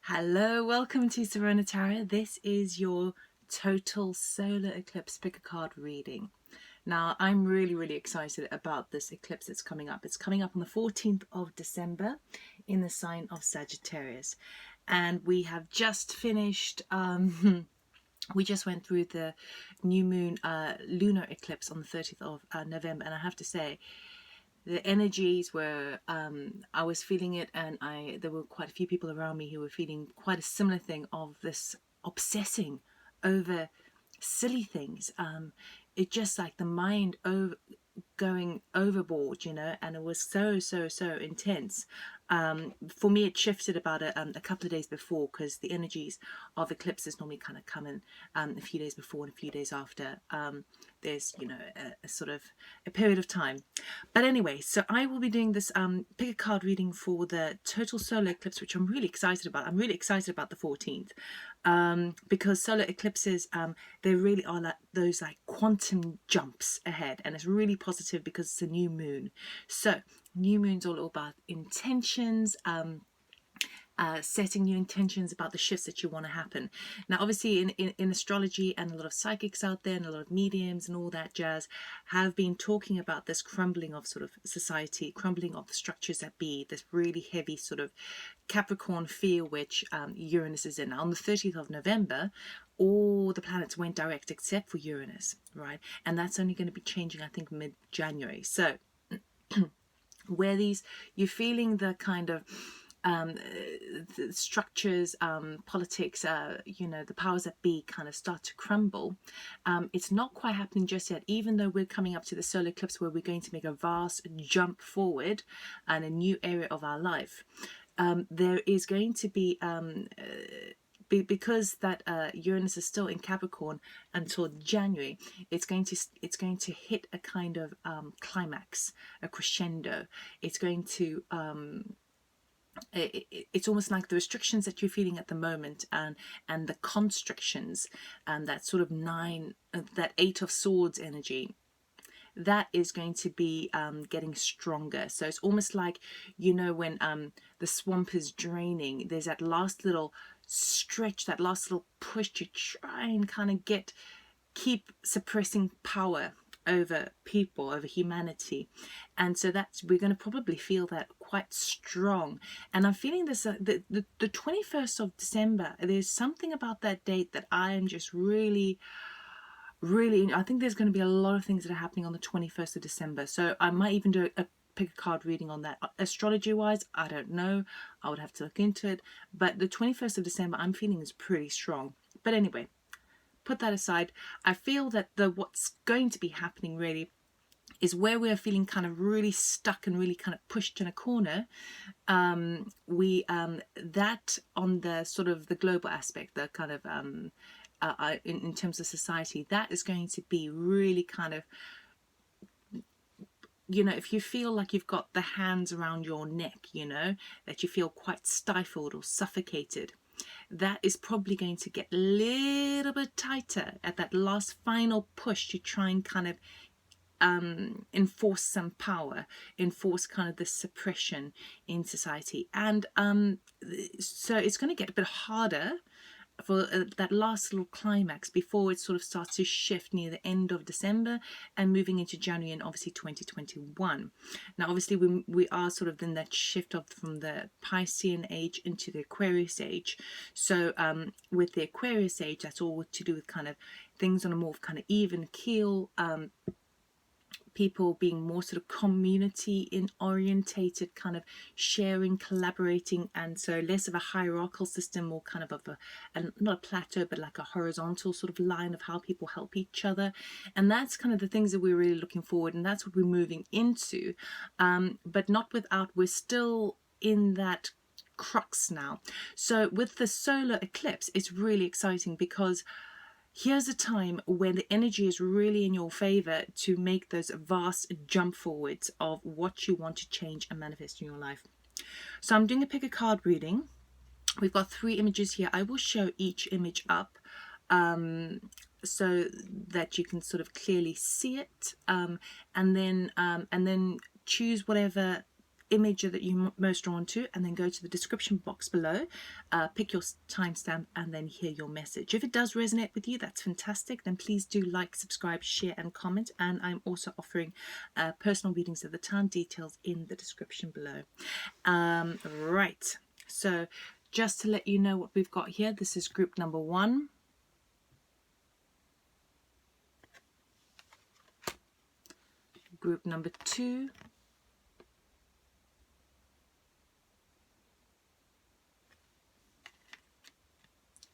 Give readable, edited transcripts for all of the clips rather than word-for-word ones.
Hello, welcome to Serenitaria. This is your total solar eclipse pick a card reading. Now, I'm really excited about this eclipse that's coming up. It's coming up on the 14th of December in the sign of Sagittarius. And we have just finished, we just went through the new moon lunar eclipse on the 30th of November. And I have to say, the energies were I was feeling it, and there were quite a few people around me who were feeling quite a similar thing of this obsessing over silly things. It just like the mind going overboard, and it was so intense. For me, it shifted about a couple of days before, because the energies of eclipses normally kind of come in a few days before and a few days after. There's a sort of a period of time. But anyway, so I will be doing this pick a card reading for the total solar eclipse, which I'm really excited about. I'm really excited about the 14th, because solar eclipses, they really are like those like quantum jumps ahead, and it's really positive because it's a new moon. So new moon's all about intentions, setting new intentions about the shifts that you want to happen. Now, obviously, in astrology, and a lot of psychics out there and a lot of mediums and all that jazz have been talking about this crumbling of sort of society, crumbling of the structures that be, this really heavy sort of Capricorn fear, which Uranus is in. Now, on the 30th of November, all the planets went direct except for Uranus, right? And that's only going to be changing, I think, mid-January. So where you're feeling the kind of the structures, politics, the powers that be kind of start to crumble. It's not quite happening just yet, even though we're coming up to the solar eclipse where we're going to make a vast jump forward and a new area of our life. There is going to be because that Uranus is still in Capricorn until January, it's going to hit a kind of climax, a crescendo. It's going to it's almost like the restrictions that you're feeling at the moment, and the constrictions, and that sort of that 8 of Swords energy, that is going to be getting stronger. So it's almost like, when the swamp is draining, there's that last little stretch, that last little push to try and kind of keep suppressing power over people, over humanity. And so we're going to probably feel that quite strong. And I'm feeling this the 21st of December, there's something about that date that I am just really, I think there's going to be a lot of things that are happening on the 21st of December. So I might even do a pick a card reading on that. Astrology wise, I don't know, I would have to look into it, but the 21st of December I'm feeling is pretty strong. But anyway, put that aside. I feel that what's going to be happening really is where we're feeling kind of really stuck and really kind of pushed in a corner. That on the sort of the global aspect, the kind of in terms of society, that is going to be really kind of, if you feel like you've got the hands around your neck, that you feel quite stifled or suffocated, that is probably going to get a little bit tighter at that last final push to try and kind of enforce some power, enforce kind of the suppression in society. And so it's going to get a bit harder for that last little climax before it sort of starts to shift near the end of December and moving into January and obviously 2021. Now, obviously, we are sort of in that shift from the Piscean age into the Aquarius age. So with the Aquarius age, that's all to do with kind of things on a more kind of even keel, people being more sort of community in orientated, kind of sharing, collaborating, and so less of a hierarchical system, more kind of not a plateau, but like a horizontal sort of line of how people help each other. And that's kind of the things that we're really looking forward, and that's what we're moving into, but not without, we're still in that crux now. So with the solar eclipse, it's really exciting because here's a time when the energy is really in your favor to make those vast jump forwards of what you want to change and manifest in your life. So I'm doing a pick a card reading. We've got 3 images here. I will show each image up so that you can sort of clearly see it, and then choose whatever image that you're most drawn to, and then go to the description box below, pick your timestamp, and then hear your message. If it does resonate with you, that's fantastic. Then please do like, subscribe, share, and comment. And I'm also offering personal readings at the time, details in the description below. Right, so just to let you know what we've got here, this is group number 1. Group number 2.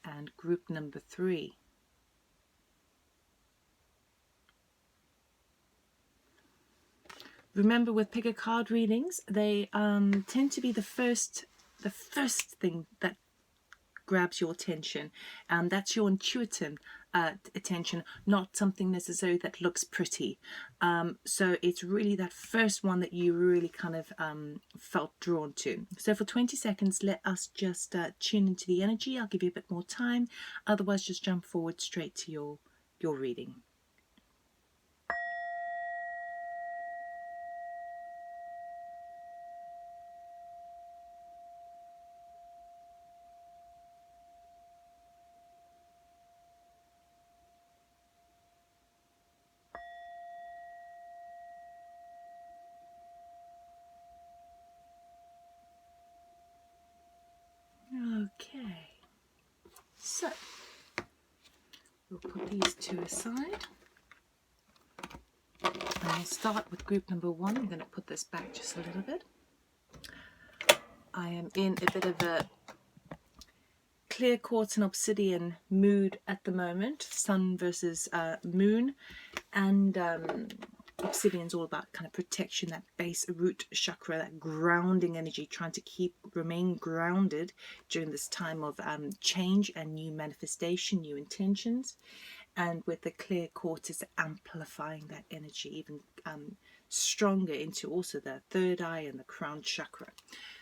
And group number 3. Remember, with pick a card readings, they tend to be the first thing that grabs your attention, and that's your intuitive attention, not something necessarily that looks pretty. So it's really that first one that you really kind of felt drawn to. So for 20 seconds, let us just tune into the energy. I'll give you a bit more time, otherwise just jump forward straight to your reading. Okay, so we'll put these two aside. And we'll start with group number 1. I'm going to put this back just a little bit. I am in a bit of a clear quartz and obsidian mood at the moment. Sun versus moon, and obsidian's all about kind of protection, that base root chakra, that grounding energy, trying to remain grounded during this time of change and new manifestation, new intentions. And with the clear quartz, is amplifying that energy even stronger into also the third eye and the crown chakra.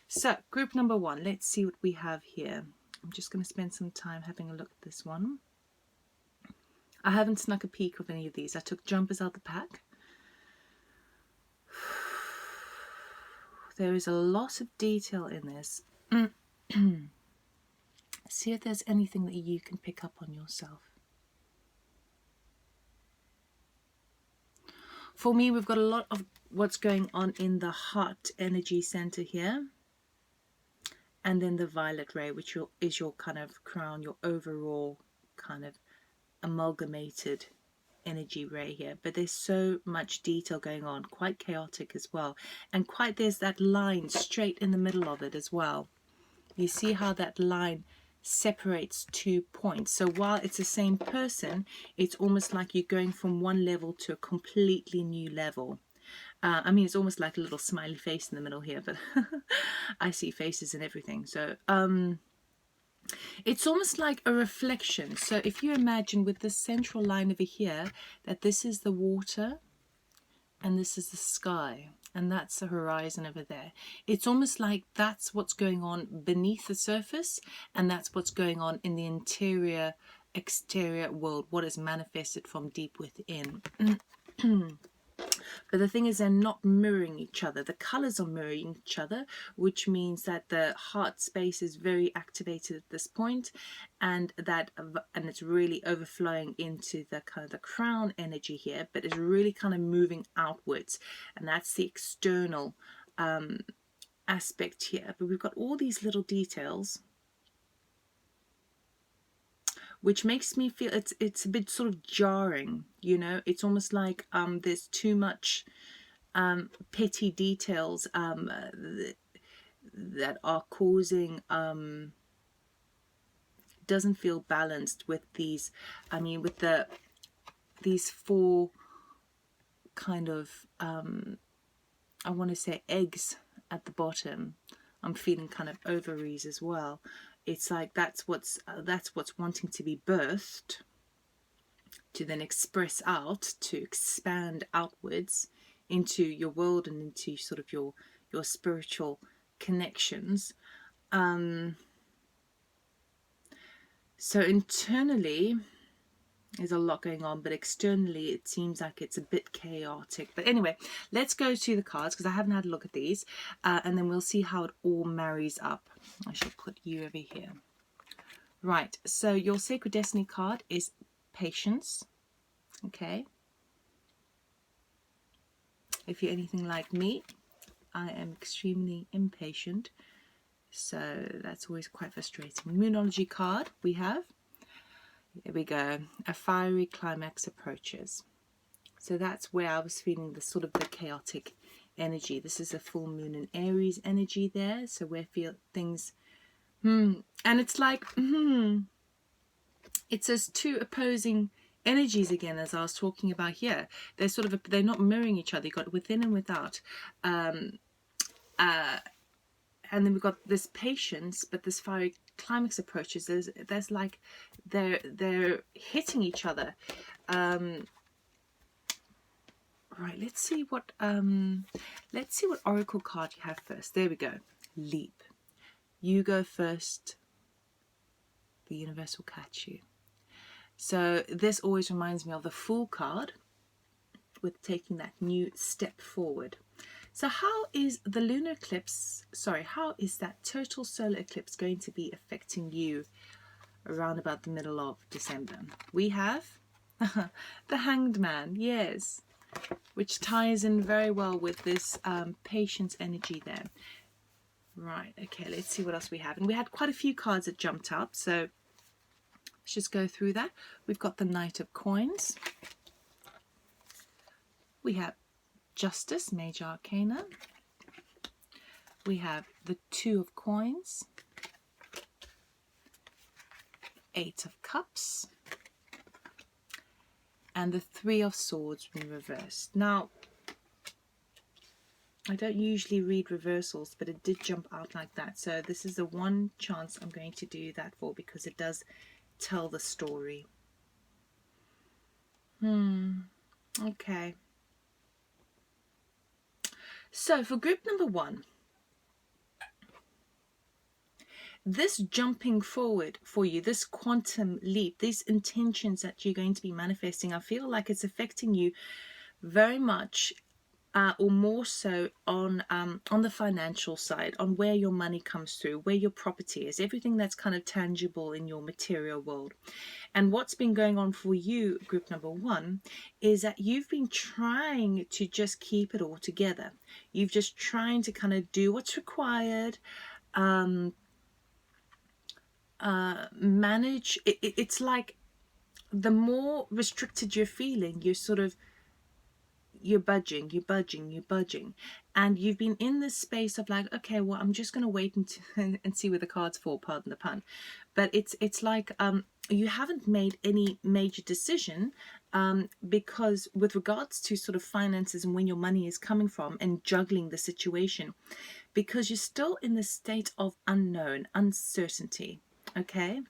So group number 1, let's see what we have here. I'm just going to spend some time having a look at this one. I haven't snuck a peek of any of these. I took jumpers out of the pack. There is a lot of detail in this. See if there's anything that you can pick up on yourself. For me, we've got a lot of what's going on in the heart energy center here. And then the violet ray, which is your kind of crown, your overall kind of amalgamated energy ray here. But there's so much detail going on, quite chaotic as well. And there's that line straight in the middle of it as well. You see how that line separates 2 points. So while it's the same person, it's almost like you're going from one level to a completely new level. I mean, it's almost like a little smiley face in the middle here, but I see faces and everything. So it's almost like a reflection. So if you imagine with the central line over here, that this is the water and this is the sky, and that's the horizon over there. It's almost like that's what's going on beneath the surface, and that's what's going on in the interior, exterior world, what is manifested from deep within. But the thing is, they're not mirroring each other. The colors are mirroring each other, which means that the heart space is very activated at this point, and it's really overflowing into the kind of the crown energy here, but it's really kind of moving outwards, and that's the external aspect here. But we've got all these little details, which makes me feel it's a bit sort of jarring, you know. It's almost like there's too much petty details that are causing doesn't feel balanced with these. I mean, with these 4 kind of I want to say eggs at the bottom. I'm feeling kind of ovaries as well. It's like that's what's wanting to be birthed, to then express out, to expand outwards into your world and into sort of your spiritual connections. So internally, There's a lot going on, but externally it seems like it's a bit chaotic. But anyway, let's go to the cards because I haven't had a look at these, and then we'll see how it all marries up. I shall put you over here. Right, so your Sacred Destiny card is Patience. Okay. If you're anything like me, I am extremely impatient, so that's always quite frustrating. Moonology card we have. Here we go. A fiery climax approaches. So that's where I was feeling the sort of the chaotic energy. This is a full moon in Aries energy there. So where feel things, and it's like, it says two opposing energies again, as I was talking about here. They're sort of, they're not mirroring each other. You've got within and without. And then we've got this patience, but this fiery climax approaches. There's like they're hitting each other. Right. Let's see what oracle card you have first. There we go. Leap. You go first. The universe will catch you. So this always reminds me of the Fool card, with taking that new step forward. So how is the lunar eclipse, how is that total solar eclipse going to be affecting you around about the middle of December? We have the Hanged Man, yes, which ties in very well with this patience energy there. Right, okay, let's see what else we have. And we had quite a few cards that jumped up, so let's just go through that. We've got the Knight of Coins. We have Justice, Major Arcana. We have the Two of Coins, Eight of Cups, and the Three of Swords in reverse. Now, I don't usually read reversals, but it did jump out like that. So this is the one chance I'm going to do that for, because it does tell the story. Okay. So for group number one, this jumping forward for you, this quantum leap, these intentions that you're going to be manifesting, I feel like it's affecting you very much, or more so on the financial side, on where your money comes through, where your property is, everything that's kind of tangible in your material world. And what's been going on for you, group number one, is that you've been trying to just keep it all together. You've just trying to kind of do what's required, manage. It's like the more restricted you're feeling, you're budging, and you've been in this space of like, okay, well, I'm just going to wait and see where the cards fall, pardon the pun. But it's like you haven't made any major decision, because with regards to sort of finances and when your money is coming from and juggling the situation, because you're still in the state of unknown, uncertainty. Okay.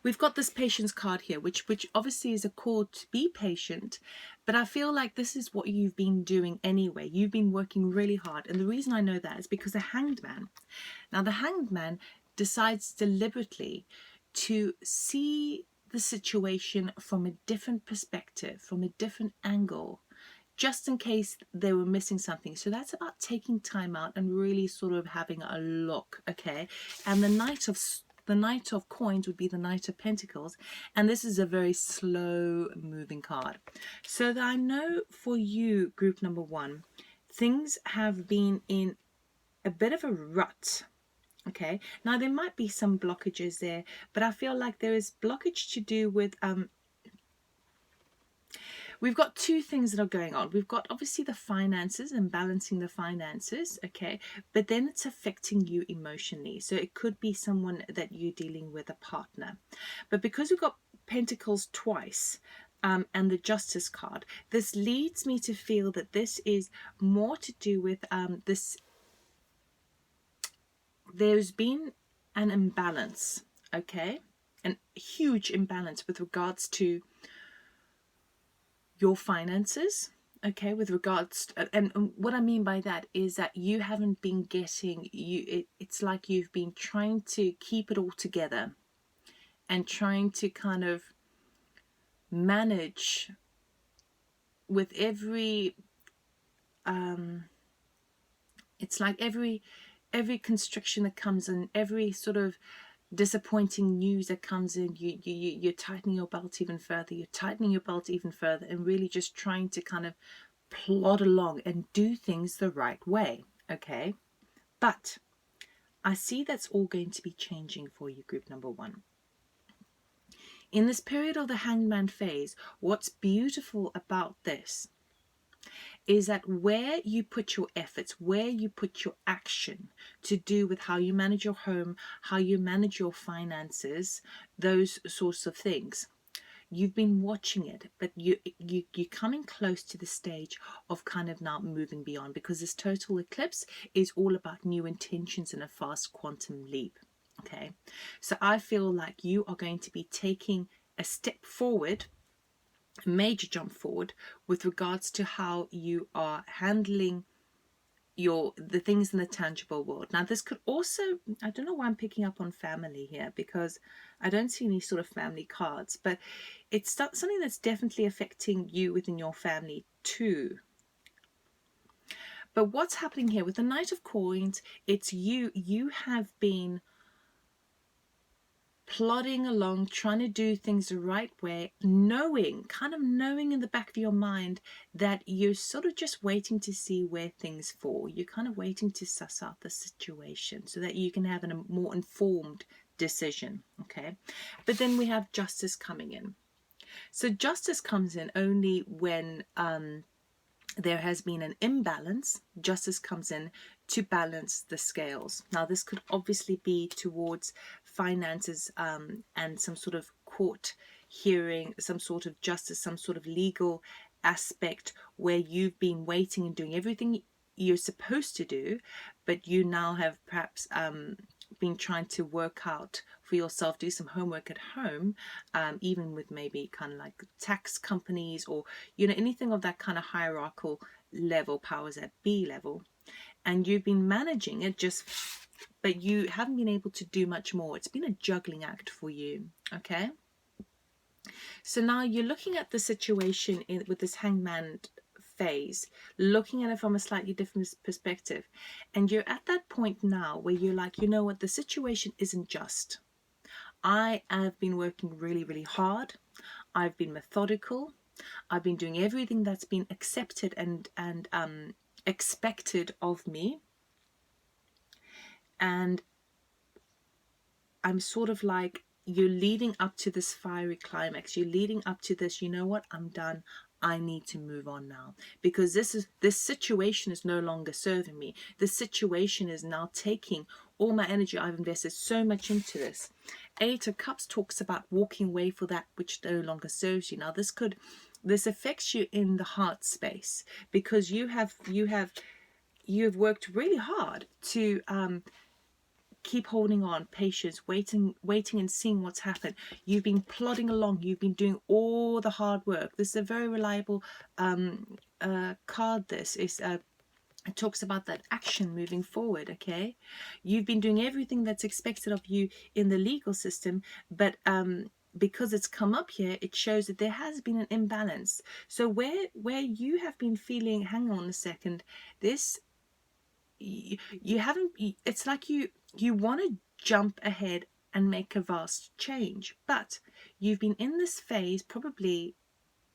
We've got this patience card here, which obviously is a call to be patient, but I feel like this is what you've been doing anyway. You've been working really hard. And the reason I know that is because the Hanged Man, now the Hanged Man decides deliberately to see the situation from a different perspective, from a different angle, just in case they were missing something. So that's about taking time out and really sort of having a look, okay? And the Knight of Coins would be the Knight of Pentacles, and this is a very slow moving card. So that I know for you, group number one, things have been in a bit of a rut. Okay, now there might be some blockages there, but I feel like there is blockage to do with we've got two things that are going on. We've got obviously the finances and balancing the finances, okay, but then it's affecting you emotionally. So it could be someone that you're dealing with, a partner. But because we've got Pentacles twice, and the Justice card, this leads me to feel that this is more to do with this. There's been an imbalance, okay, a huge imbalance with regards to your finances, okay, with regards to, and what I mean by that is that you haven't been getting, it's like you've been trying to keep it all together and trying to kind of manage with every it's like every constriction that comes in, every sort of disappointing news that comes in, you're tightening your belt even further, you're tightening your belt even further, and really just trying to kind of plod along and do things the right way. Okay, but I see that's all going to be changing for you, group number one. In this period of the hangman phase, what's beautiful about this is that where you put your efforts, where you put your action to do with how you manage your home, how you manage your finances, those sorts of things, you've been watching it, but you're coming close to the stage of kind of now moving beyond, because this total eclipse is all about new intentions and a fast quantum leap. Okay, so I feel like you are going to be taking a step forward, a major jump forward, with regards to how you are handling the things in the tangible world. Now this could also, I don't know why I'm picking up on family here, because I don't see any sort of family cards, but it's something that's definitely affecting you within your family too. But what's happening here with the Knight of Coins, it's you have been plodding along, trying to do things the right way, knowing in the back of your mind that you're sort of just waiting to see where things fall. You're kind of waiting to suss out the situation so that you can have a more informed decision. Okay, but then we have justice coming in. So justice comes in only when there has been an imbalance. Justice comes in to balance the scales. Now this could obviously be towards finances, and some sort of court hearing, some sort of justice, some sort of legal aspect where you've been waiting and doing everything you're supposed to do, but you now have perhaps been trying to work out for yourself, do some homework at home, even with maybe kind of like tax companies, or anything of that kind of hierarchical level, powers at B level, and you've been managing it, but you haven't been able to do much more. It's been a juggling act for you. Okay, so now you're looking at the situation with this hangman phase, looking at it from a slightly different perspective, and you're at that point now where you're like, you know what, the situation isn't just. I have been working really, really hard. I've been methodical. I've been doing everything that's been accepted and expected of me, and I'm sort of like, you're leading up to this fiery climax. You're leading up to this, you know what, I'm done. I need to move on now, because this situation is no longer serving me. This situation is now taking all my energy. I've invested so much into this. Eight of Cups talks about walking away for that which no longer serves you. Now this affects you in the heart space, because you have worked really hard to keep holding on, patience, waiting and seeing what's happened. You've been plodding along. You've been doing all the hard work. This is a very reliable card. This is it talks about that action moving forward. Okay, you've been doing everything that's expected of you in the legal system, but because it's come up here, it shows that there has been an imbalance. So where you have been feeling, hang on a second, this, you haven't, it's like you want to jump ahead and make a vast change, but you've been in this phase probably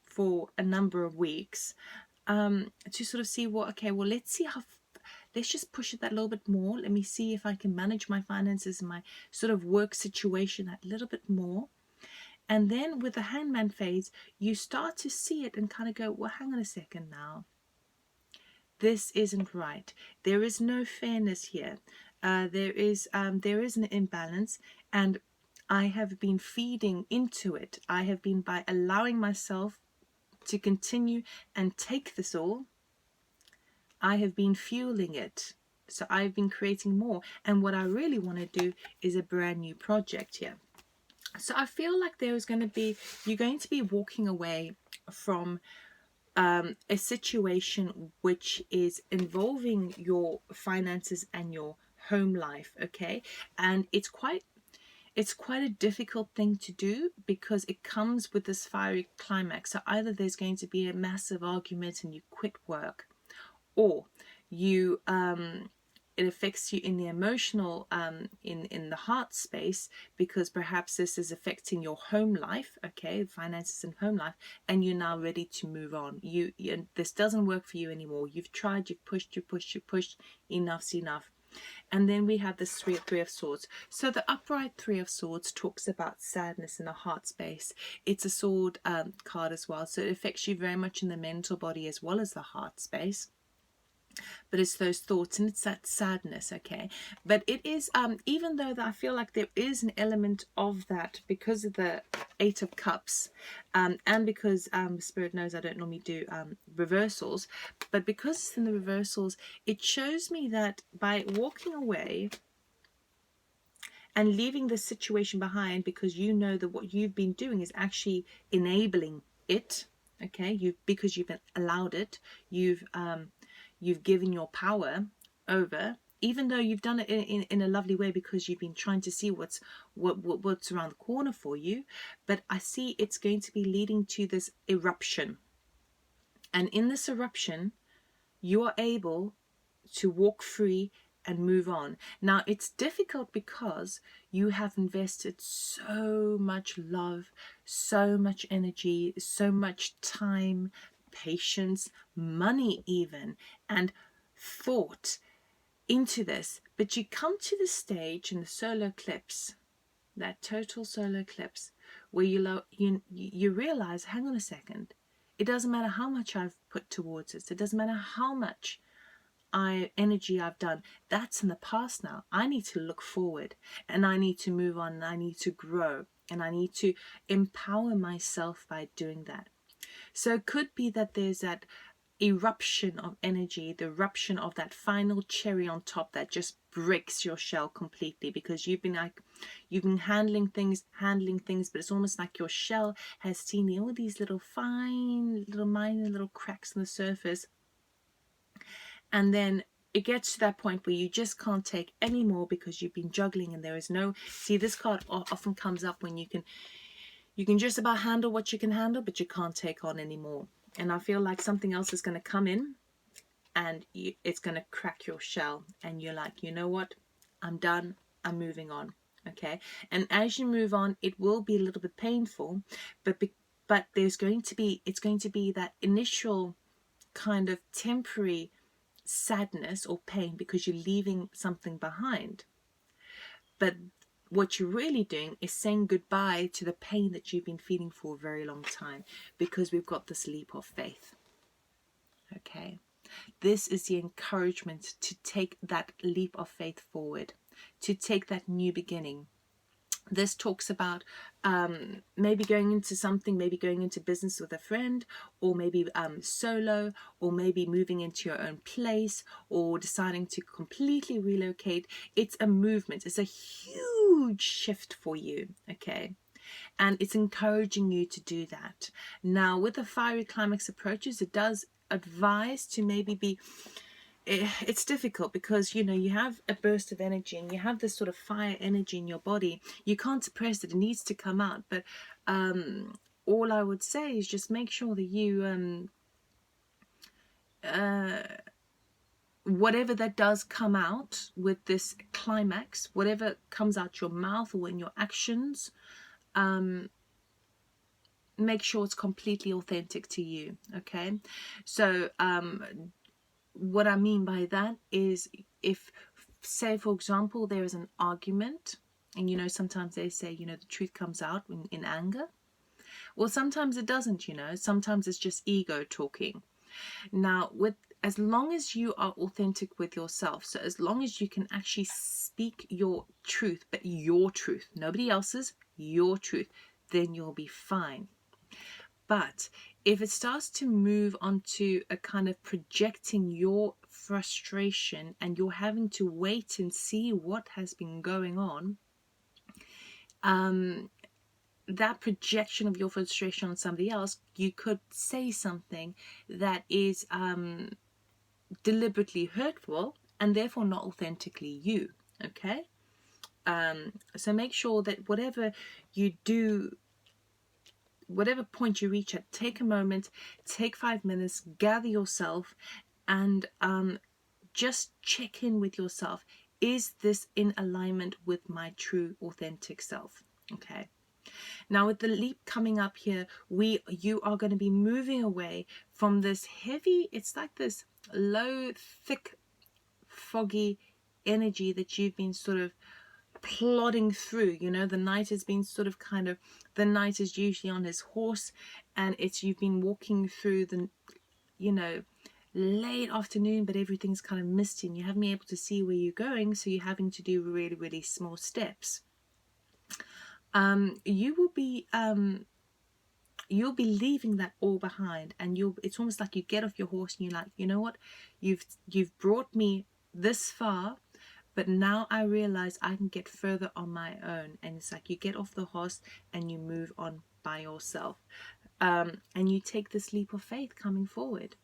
for a number of weeks, to sort of see let's see let's just push it that little bit more. Let me see if I can manage my finances and my sort of work situation that little bit more. And then with the hangman phase, you start to see it and kind of go, well, hang on a second now. This isn't right. There is no fairness here. There is an imbalance, and I have been feeding into it. I have been, by allowing myself to continue and take this all, I have been fueling it. So I've been creating more. And what I really want to do is a brand new project here. So I feel like you're going to be walking away from a situation which is involving your finances and your home life. Okay, and it's it's quite a difficult thing to do because it comes with this fiery climax. So either there's going to be a massive argument and you quit work, or you it affects you in the emotional in the heart space, because perhaps this is affecting your home life, okay, finances and home life, and you're now ready to move on. You this doesn't work for you anymore. You've tried, you've pushed, enough's enough. And then we have this three of swords. So the upright three of swords talks about sadness in the heart space. It's a sword card as well, so it affects you very much in the mental body as well as the heart space. But it's those thoughts and it's that sadness, okay? But it is even though that I feel like there is an element of that because of the Eight of Cups, and because Spirit knows I don't normally do reversals, but because it's in the reversals, it shows me that by walking away and leaving the situation behind, because you know that what you've been doing is actually enabling it, okay, because you've allowed it, you've given your power over, even though you've done it in a lovely way, because you've been trying to see what's around the corner for you. But I see it's going to be leading to this eruption, and in this eruption you are able to walk free and move on. Now it's difficult because you have invested so much love, so much energy, so much time, patience, money even, and thought into this. But you come to the stage in the solar eclipse, that total solar eclipse, where you realize, hang on a second, it doesn't matter how much I've put towards it, it doesn't matter how much energy I've done, that's in the past now. I need to look forward, and I need to move on, and I need to grow, and I need to empower myself by doing that. So it could be that there's that eruption of energy, the eruption of that final cherry on top that just breaks your shell completely, because you've been handling things, but it's almost like your shell has seen all these little fine little minor little cracks on the surface. And then it gets to that point where you just can't take any more, because you've been juggling and there is no, see, this card often comes up when you can just about handle what you can handle, but you can't take on anymore. And I feel like something else is going to come in and it's going to crack your shell, and you're like, you know what, I'm done, I'm moving on, okay? And as you move on, it will be a little bit painful, but it's going to be that initial kind of temporary sadness or pain, because you're leaving something behind. But what you're really doing is saying goodbye to the pain that you've been feeling for a very long time, because we've got this leap of faith, okay? This is the encouragement to take that leap of faith forward, to take that new beginning. This talks about maybe going into something, maybe going into business with a friend, or maybe solo, or maybe moving into your own place, or deciding to completely relocate. It's a movement. It's a huge shift for you, okay? And it's encouraging you to do that. Now, with the fiery climax approaches, it does advise to maybe be... It's difficult because, you know, you have a burst of energy and you have this sort of fire energy in your body. You can't suppress it. It needs to come out. But all I would say is just make sure that you, whatever that does come out with this climax, whatever comes out your mouth or in your actions, make sure it's completely authentic to you, okay? So what I mean by that is, if, say for example, there is an argument, and you know, sometimes they say, you know, the truth comes out in anger. Well, sometimes it doesn't, you know, sometimes it's just ego talking. Now, as long as you are authentic with yourself, so as long as you can actually speak your truth, but your truth, nobody else's, your truth, then you'll be fine. But if it starts to move onto a kind of projecting your frustration, and you're having to wait and see what has been going on, that projection of your frustration on somebody else, you could say something that is deliberately hurtful and therefore not authentically you, okay? So make sure that whatever you do, whatever point you reach at, take a moment, take 5 minutes, gather yourself, and just check in with yourself. Is this in alignment with my true authentic self? Okay. Now with the leap coming up here, you are going to be moving away from this heavy, it's like this low, thick, foggy energy that you've been sort of plodding through. You know, the knight has been sort of the knight is usually on his horse, and you've been walking through the, you know, late afternoon, but everything's kind of misty and you haven't been able to see where you're going, so you're having to do really, really small steps. You will be you'll be leaving that all behind, and it's almost like you get off your horse and you're like, you know what, you've brought me this far, but now I realize I can get further on my own. And it's like you get off the horse and you move on by yourself, and you take this leap of faith coming forward.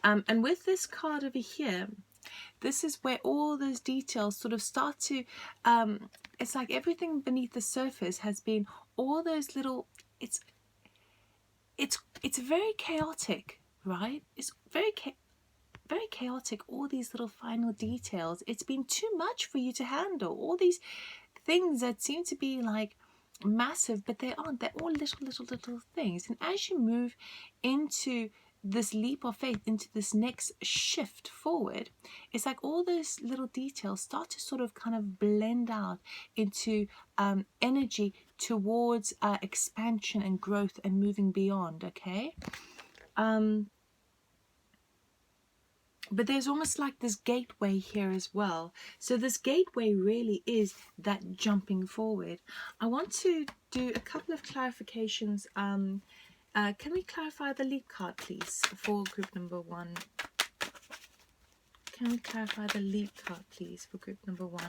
And with this card over here, this is where all those details sort of start to, it's like everything beneath the surface has been all those little, it's very chaotic, right? It's very chaotic, all these little final details. It's been too much for you to handle. All these things that seem to be like massive, but they aren't. They're all little things. And as you move into this leap of faith, into this next shift forward, it's like all those little details start to sort of kind of blend out into energy towards expansion and growth and moving beyond. Okay. But there's almost like this gateway here as well. So this gateway really is that jumping forward. I want to do a couple of clarifications. Can we clarify the leap card, please, for group number 1? Can we clarify the leap card, please, for group number 1?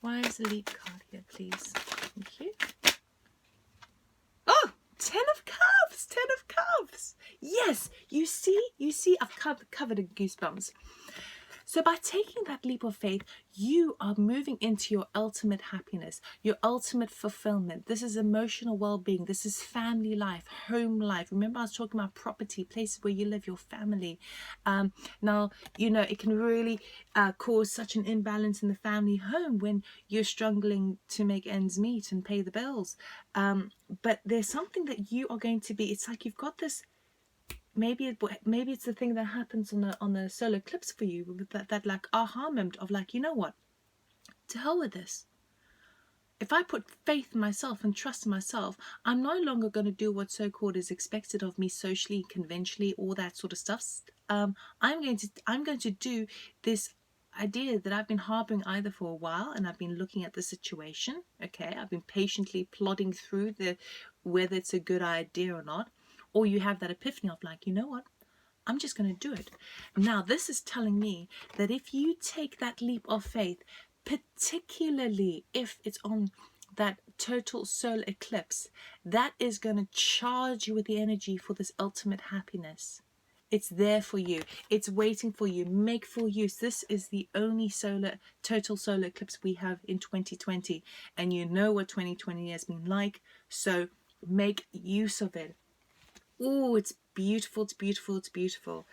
Why is the leap card here, please? Thank you. Oh, 10 of Cups! 10 of Cups! Yes, you see, I've covered in goosebumps. So by taking that leap of faith, you are moving into your ultimate happiness, your ultimate fulfillment. This is emotional well-being. This is family life, home life. Remember, I was talking about property, places where you live, your family. Now, you know, it can really cause such an imbalance in the family home when you're struggling to make ends meet and pay the bills. But there's something that you are going to be, it's like you've got this, maybe it's the thing that happens on the solar eclipse for you, with that like aha moment of like, you know what, to hell with this. If I put faith in myself and trust in myself, I'm no longer going to do what so-called is expected of me socially, conventionally, all that sort of stuff. I'm going to do this idea that I've been harboring either for a while, and I've been looking at the situation. Okay, I've been patiently plodding through whether it's a good idea or not. Or you have that epiphany of like, you know what, I'm just going to do it. Now, this is telling me that if you take that leap of faith, particularly if it's on that total solar eclipse, that is going to charge you with the energy for this ultimate happiness. It's there for you. It's waiting for you. Make full use. This is the only total solar eclipse we have in 2020. And you know what 2020 has been like. So make use of it. Oh, it's beautiful, it's beautiful, it's beautiful.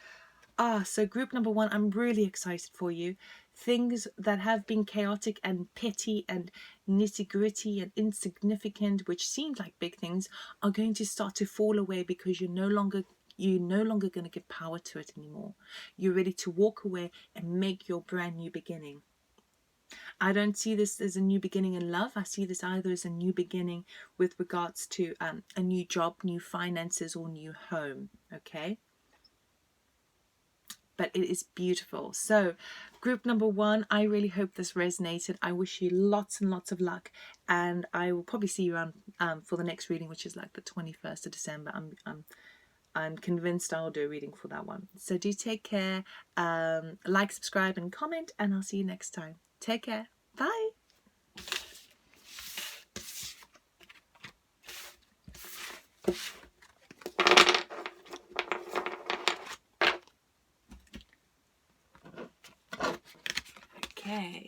So group number 1, I'm really excited for you. Things that have been chaotic and petty and nitty-gritty and insignificant, which seemed like big things, are going to start to fall away because you're no longer going to give power to it anymore. You're ready to walk away and make your brand new beginning. I don't see this as a new beginning in love. I see this either as a new beginning with regards to a new job, new finances, or new home. Okay. But it is beautiful. So group number 1, I really hope this resonated. I wish you lots and lots of luck. And I will probably see you around for the next reading, which is like the 21st of December. I'm convinced I'll do a reading for that one. So do take care. Like, subscribe, and comment. And I'll see you next time. Take care. Bye. Okay.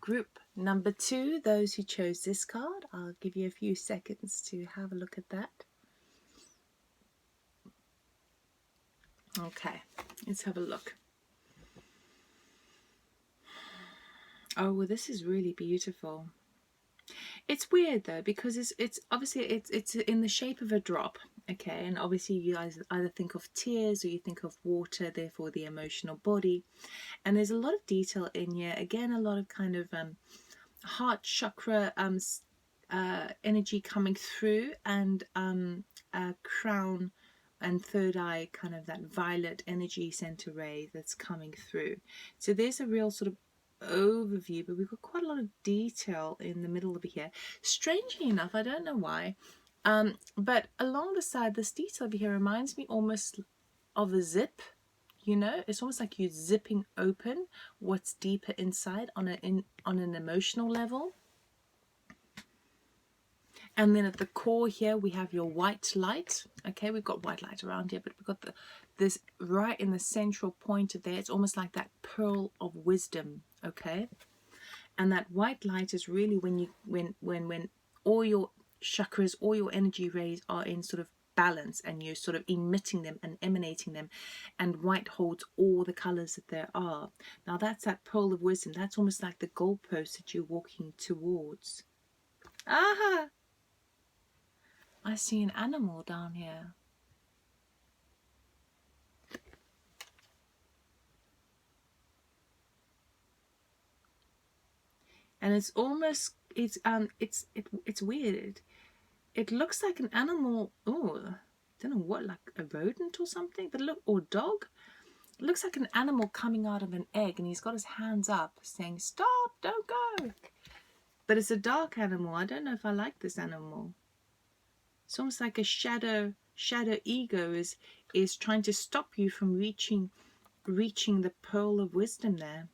group number 2, those who chose this card, I'll give you a few seconds to have a look at that. Okay, let's have a look. Oh, well, this is really beautiful. It's weird though, because it's obviously it's in the shape of a drop, okay, and obviously you guys either think of tears or you think of water, therefore the emotional body. And there's a lot of detail in here, again a lot of kind of heart chakra energy coming through, and crown and third eye, kind of that violet energy center ray that's coming through. So there's a real sort of overview, but we've got quite a lot of detail in the middle of here. Strangely enough, I don't know why, but along the side, this detail over here reminds me almost of a zip. You know, it's almost like you're zipping open what's deeper inside on an emotional level. And then at the core here, we have your white light. Okay, we've got white light around here, but we've got this right in the central point of there. It's almost like that pearl of wisdom. Okay, and that white light is really when all your chakras, all your energy rays are in sort of balance, and you're sort of emitting them and emanating them, and white holds all the colors that there are. Now that's that pearl of wisdom. That's almost like the goalpost that you're walking towards. Aha! I see an animal down here. And it's almost it's weird. It looks like an animal. Oh, I don't know what, like a rodent or something. But look, or dog. It looks like an animal coming out of an egg, and he's got his hands up, saying, "Stop! Don't go!" But it's a dark animal. I don't know if I like this animal. It's almost like a shadow ego is trying to stop you from reaching the pearl of wisdom there.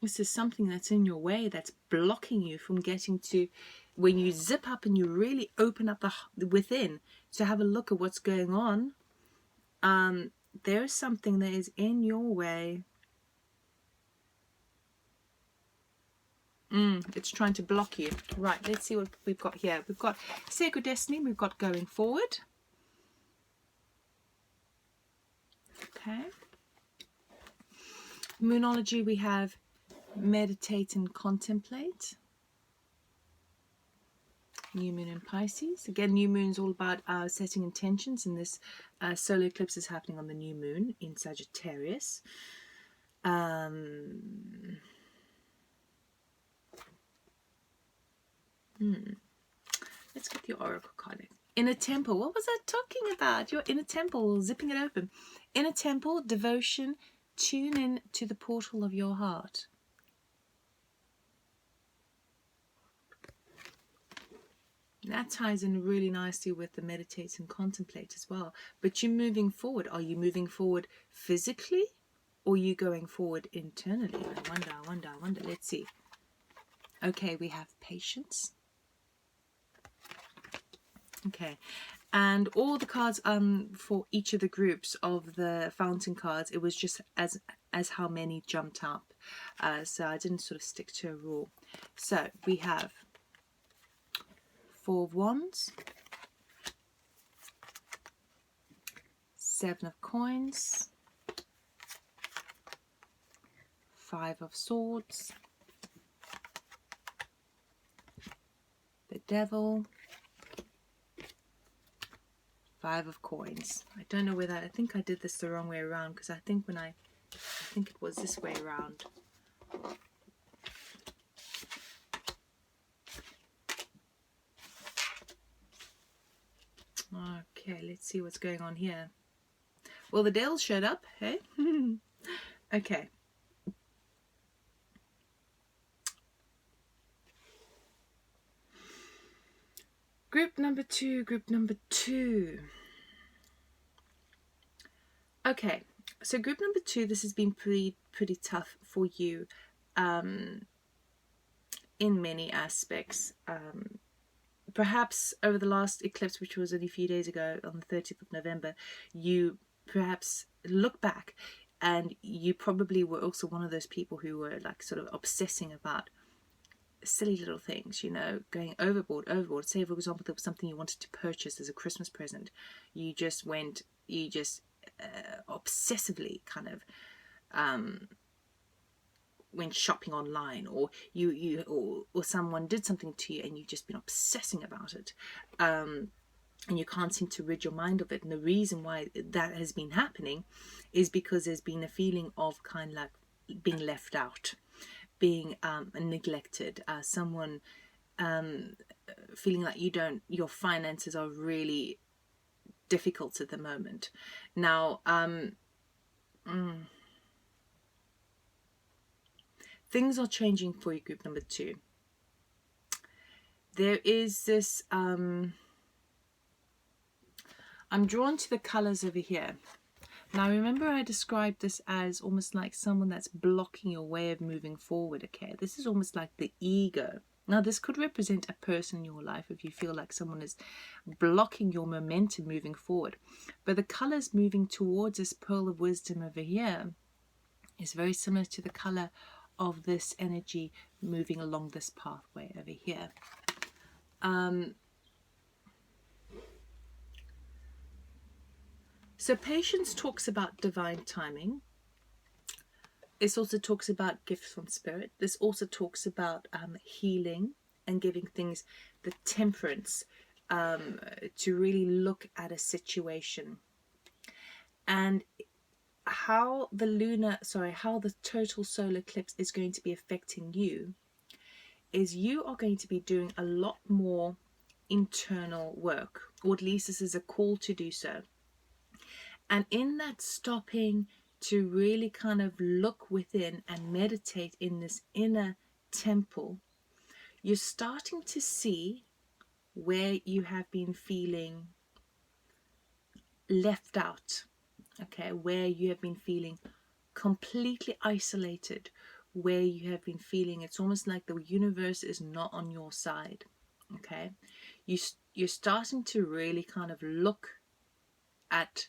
This is something that's in your way, that's blocking you from getting to, when you zip up and you really open up the within to have a look at what's going on. There's something that is in your way. It's trying to block you. Right, let's see what we've got here. We've got Sacred Destiny, we've got Going Forward. Okay. Moonology, we have Meditate and Contemplate. New Moon in Pisces. Again, New Moon's all about setting intentions, and this solar eclipse is happening on the New Moon in Sagittarius. Let's get the Oracle card. Inner Temple. What was I talking about? Your Inner Temple, zipping it open. Inner Temple, devotion, tune in to the portal of your heart. That ties in really nicely with the Meditate and Contemplate as well. But you're moving forward. Are you moving forward physically, or are you going forward internally? I wonder. Let's see. Okay, we have Patience. Okay, and all the cards for each of the groups of the fountain cards, it was just as how many jumped up, so I didn't sort of stick to a rule. So we have 4 of Wands, 7 of Coins, 5 of Swords, the Devil, 5 of Coins. I don't know whether, I think I did this the wrong way around, because I think it was this way around. Okay, let's see what's going on here. Well, the Devil showed up, hey? Okay. Group number two. Okay, so group number 2, this has been pretty tough for you in many aspects. Perhaps over the last eclipse, which was only a few days ago on the 30th of November, you perhaps look back And you probably were also one of those people who were like sort of obsessing about silly little things, you know, going overboard. Say, for example, there was something you wanted to purchase as a Christmas present. You just obsessively kind of went shopping online, or or someone did something to you and you've just been obsessing about it, and you can't seem to rid your mind of it. And the reason why that has been happening is because there's been a feeling of kind of like being left out, being neglected, someone feeling like your finances are really difficult at the moment. Now things are changing for you, group number 2. There is this I'm drawn to the colors over here. Now remember, I described this as almost like someone that's blocking your way of moving forward. Okay, this is almost like the ego. Now this could represent a person in your life if you feel like someone is blocking your momentum moving forward. But the colors moving towards this pearl of wisdom over here is very similar to the color of this energy moving along this pathway over here. So patience talks about divine timing. This also talks about gifts from spirit. This also talks about healing and giving things the temperance to really look at a situation. And how the total solar eclipse is going to be affecting you is you are going to be doing a lot more internal work, or at least this is a call to do so. And in that stopping to really kind of look within and meditate in this inner temple, you're starting to see where you have been feeling left out, okay, where you have been feeling completely isolated, where you have been feeling it's almost like the universe is not on your side, okay. You're starting to really kind of look at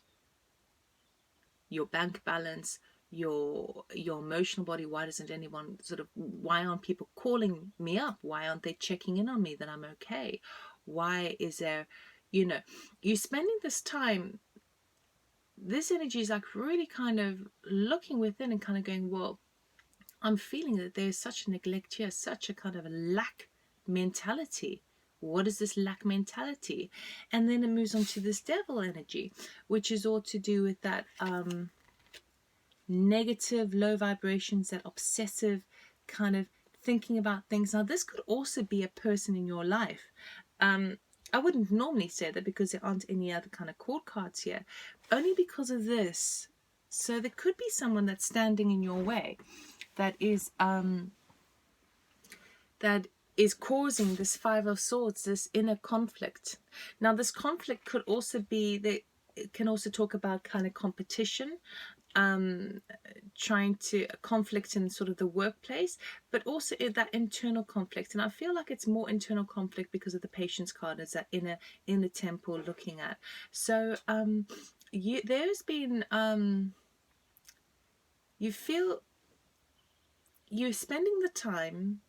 your bank balance, your emotional body. Why doesn't anyone why aren't people calling me up? Why aren't they checking in on me that I'm okay? Why is there, you're spending this time, this energy is like really kind of looking within and kind of going, well, I'm feeling that there's such a neglect here, such a kind of a lack mentality. What is this lack mentality? And then it moves on to this devil energy, which is all to do with that negative, low vibrations, that obsessive kind of thinking about things. Now, this could also be a person in your life. I wouldn't normally say that because there aren't any other kind of court cards here, only because of this. So there could be someone that's standing in your way that is causing this Five of Swords, this inner conflict. Now, this conflict could also be, it can also talk about kind of competition, trying to conflict in sort of the workplace, but also that internal conflict. And I feel like it's more internal conflict because of the Patience card, is that inner temple looking at. So there's been you feel you're spending the time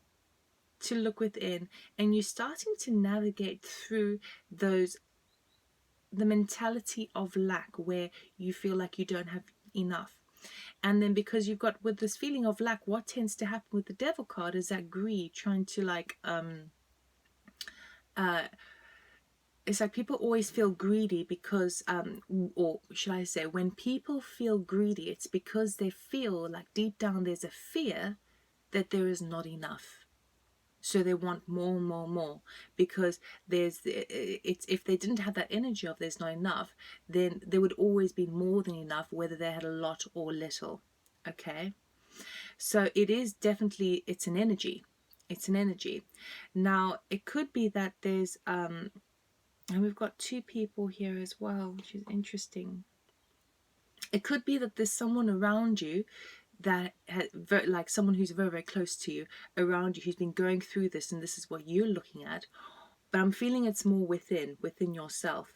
to look within, and you're starting to navigate through the mentality of lack, where you feel like you don't have enough. And then because you've got with this feeling of lack, what tends to happen with the Devil card is that greed, trying to like it's like people always feel greedy because or should I say, when people feel greedy, it's because they feel like deep down there's a fear that there is not enough. So they want more, because if they didn't have that energy of there's not enough, then there would always be more than enough, whether they had a lot or little. Okay, so it is definitely, it's an energy. Now it could be that there's and we've got two people here as well, which is interesting. It could be that there's someone around you that like someone who's very, very close to you around you who's been going through this, and this is what you're looking at. But I'm feeling it's more within yourself,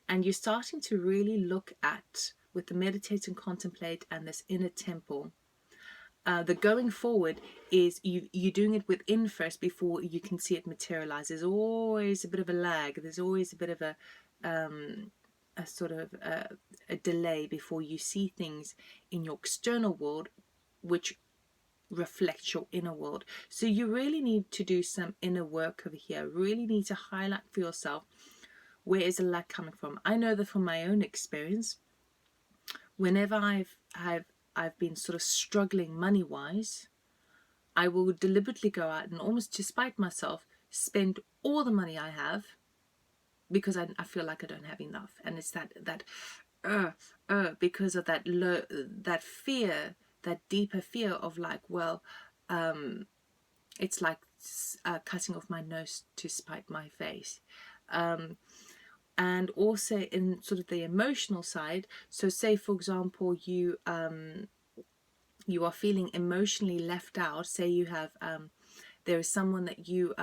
and you're starting to really look at with the meditate and contemplate and this inner temple, the going forward is you're doing it within first before you can see it materialize. There's always a bit of a lag. There's always a bit of a sort of a delay before you see things in your external world, which reflects your inner world. So you really need to do some inner work over here. Really need to highlight for yourself, where is the lag coming from? I know that from my own experience, whenever I've been sort of struggling money wise, I will deliberately go out and, almost to spite myself, spend all the money I have, because I feel like I don't have enough. And it's that because of that fear, that deeper fear of like, well, it's like cutting off my nose to spite my face. And also in sort of the emotional side. So say, for example, you are feeling emotionally left out. Say you have there is someone that you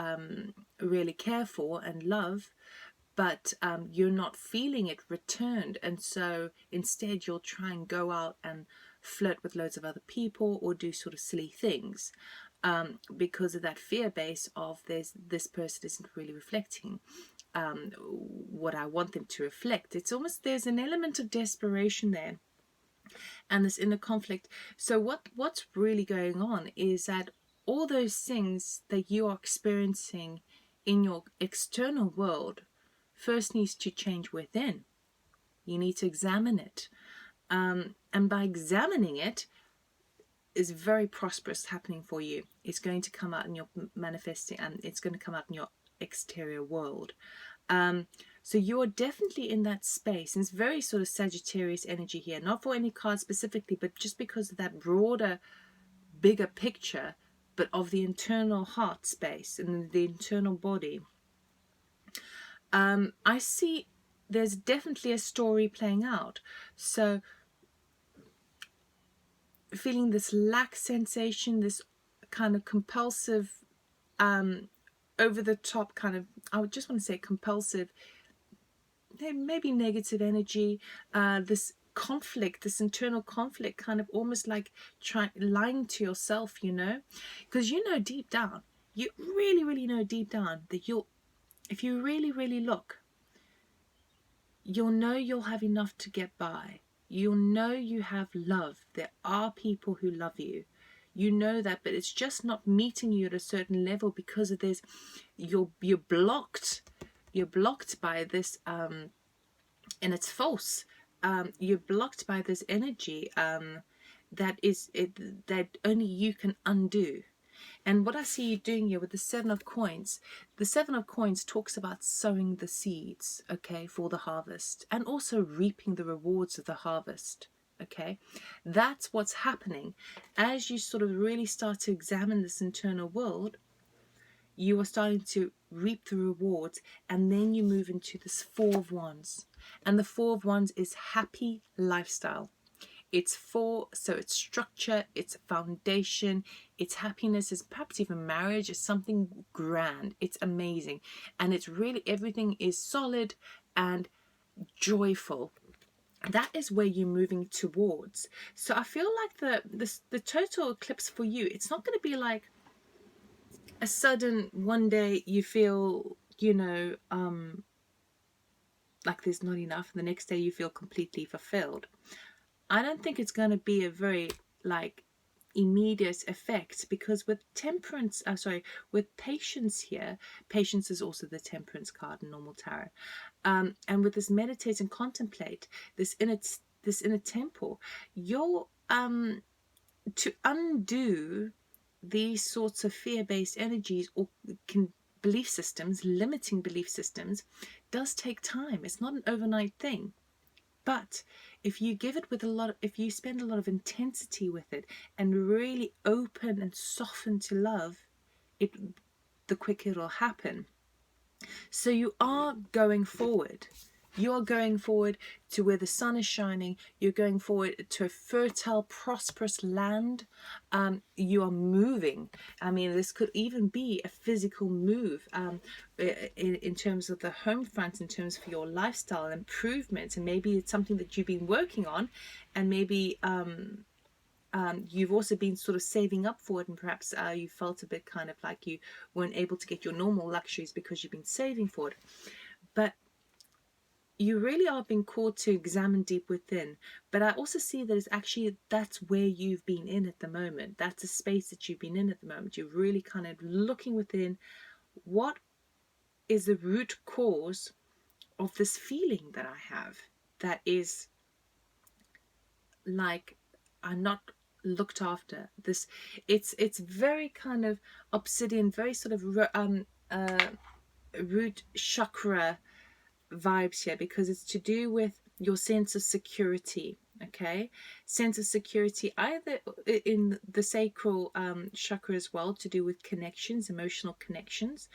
really care for and love, but you're not feeling it returned, and so instead you'll try and go out and flirt with loads of other people or do sort of silly things, because of that fear base of this person isn't really reflecting what I want them to reflect. It's almost, there's an element of desperation there and this inner conflict. So what's really going on is that all those things that you are experiencing in your external world first needs to change within. You need to examine it, and by examining it, is very prosperous happening for you. It's going to come out in your manifesting, and it's going to come out in your exterior world. So you're definitely in that space, and it's very sort of Sagittarius energy here, not for any card specifically, but just because of that broader, bigger picture, but of the internal heart space and the internal body. I see there's definitely a story playing out. So feeling this lack sensation, this kind of compulsive, over the top kind of, I would just want to say compulsive, maybe negative energy, this conflict, this internal conflict, kind of almost like lying to yourself, you know, because you know deep down, you really know deep down that if you really look, you'll know you'll have enough to get by. You'll know you have love. There are people who love you. You know that, but it's just not meeting you at a certain level because of this. You're blocked. You're blocked by this, and it's false. You're blocked by this energy that only you can undo. And what I see you doing here with the Seven of Coins, the Seven of Coins talks about sowing the seeds, okay, for the harvest, and also reaping the rewards of the harvest, okay. That's what's happening. As you sort of really start to examine this internal world, you are starting to reap the rewards, and then you move into this Four of Wands. And the Four of Wands is happy lifestyle. So it's structure, it's foundation, it's happiness, it's perhaps even marriage, it's something grand, it's amazing. And it's really, everything is solid and joyful. That is where you're moving towards. So I feel like the total eclipse for you, it's not going to be like a sudden one day you feel, you know, like there's not enough, and the next day you feel completely fulfilled. I don't think it's going to be a very like immediate effect, because with temperance, with patience here, patience is also the temperance card in normal tarot, and with this meditate and contemplate, this inner temple, you're to undo these sorts of fear-based energies or belief systems, limiting belief systems, does take time. It's not an overnight thing. But if you give it if you spend a lot of intensity with it and really open and soften to love, the quicker it'll happen. So you are going forward. You're going forward to where the sun is shining. You're going forward to a fertile, prosperous land. You are moving. I mean, this could even be a physical move in terms of the home front, in terms of your lifestyle improvements. And maybe it's something that you've been working on, and maybe you've also been sort of saving up for it, and perhaps you felt a bit kind of like you weren't able to get your normal luxuries because you've been saving for it. But you really are being called to examine deep within. But I also see that it's actually, that's where you've been in at the moment. That's a space that you've been in at the moment. You're really kind of looking within. What is the root cause of this feeling that I have, that is like I'm not looked after? This, it's very kind of obsidian, very sort of root chakra vibes here, because it's to do with your sense of security. Okay, sense of security either in the sacral chakra as well, to do with connections, emotional connections.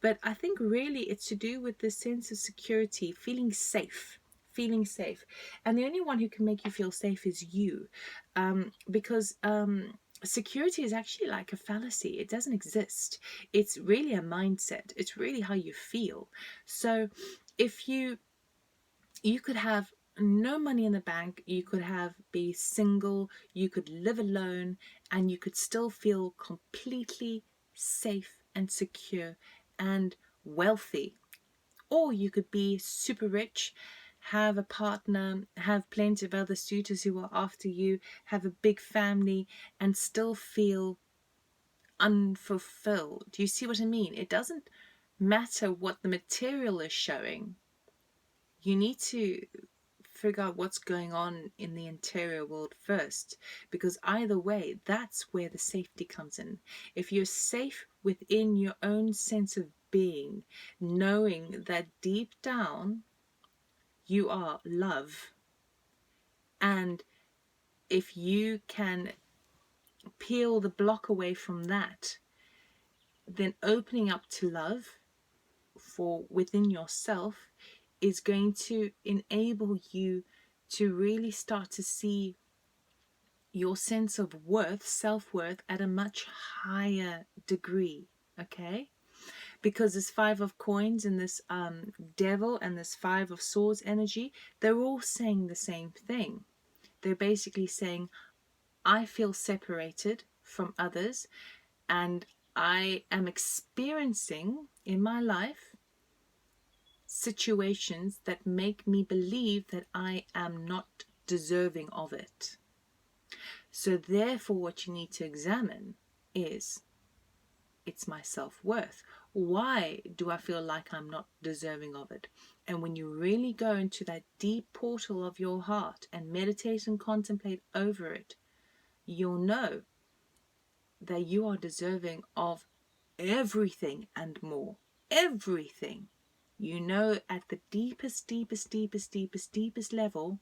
But I think really it's to do with the sense of security, feeling safe, feeling safe. And the only one who can make you feel safe is you, because security is actually like a fallacy. It doesn't exist. It's really a mindset. It's really how you feel. So if you could have no money in the bank, you could be single, you could live alone, and you could still feel completely safe and secure and wealthy. Or you could be super rich, have a partner, have plenty of other suitors who are after you, have a big family, and still feel unfulfilled. Do you see what I mean? It doesn't matter what the material is showing. You need to figure out what's going on in the interior world first, because either way, that's where the safety comes in. If you're safe within your own sense of being, knowing that deep down you are love, and if you can peel the block away from that, then opening up to love for within yourself is going to enable you to really start to see your sense of worth, self-worth, at a much higher degree. Okay, because this Five of Coins and this Devil and this Five of Swords energy, they're all saying the same thing. They're basically saying, I feel separated from others, and I am experiencing in my life situations that make me believe that I am not deserving of it. So therefore, what you need to examine is, it's my self-worth. Why do I feel like I'm not deserving of it? And when you really go into that deep portal of your heart and meditate and contemplate over it, you'll know that you are deserving of everything and more. Everything. You know at the deepest, deepest, deepest, deepest, deepest level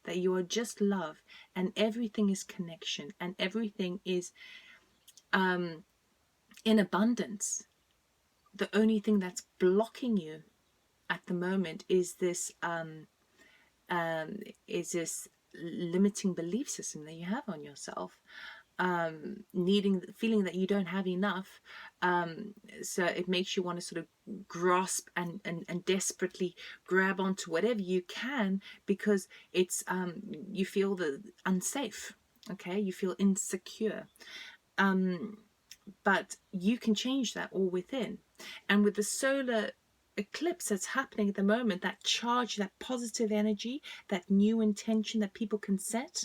that you are just love, and everything is connection, and everything is in abundance. The only thing that's blocking you at the moment is this limiting belief system that you have on yourself, feeling that you don't have enough, so it makes you want to sort of grasp and desperately grab onto whatever you can, because it's you feel unsafe. Okay, you feel insecure, but you can change that all within. And with the solar eclipse that's happening at the moment, that charge, that positive energy, that new intention that people can set,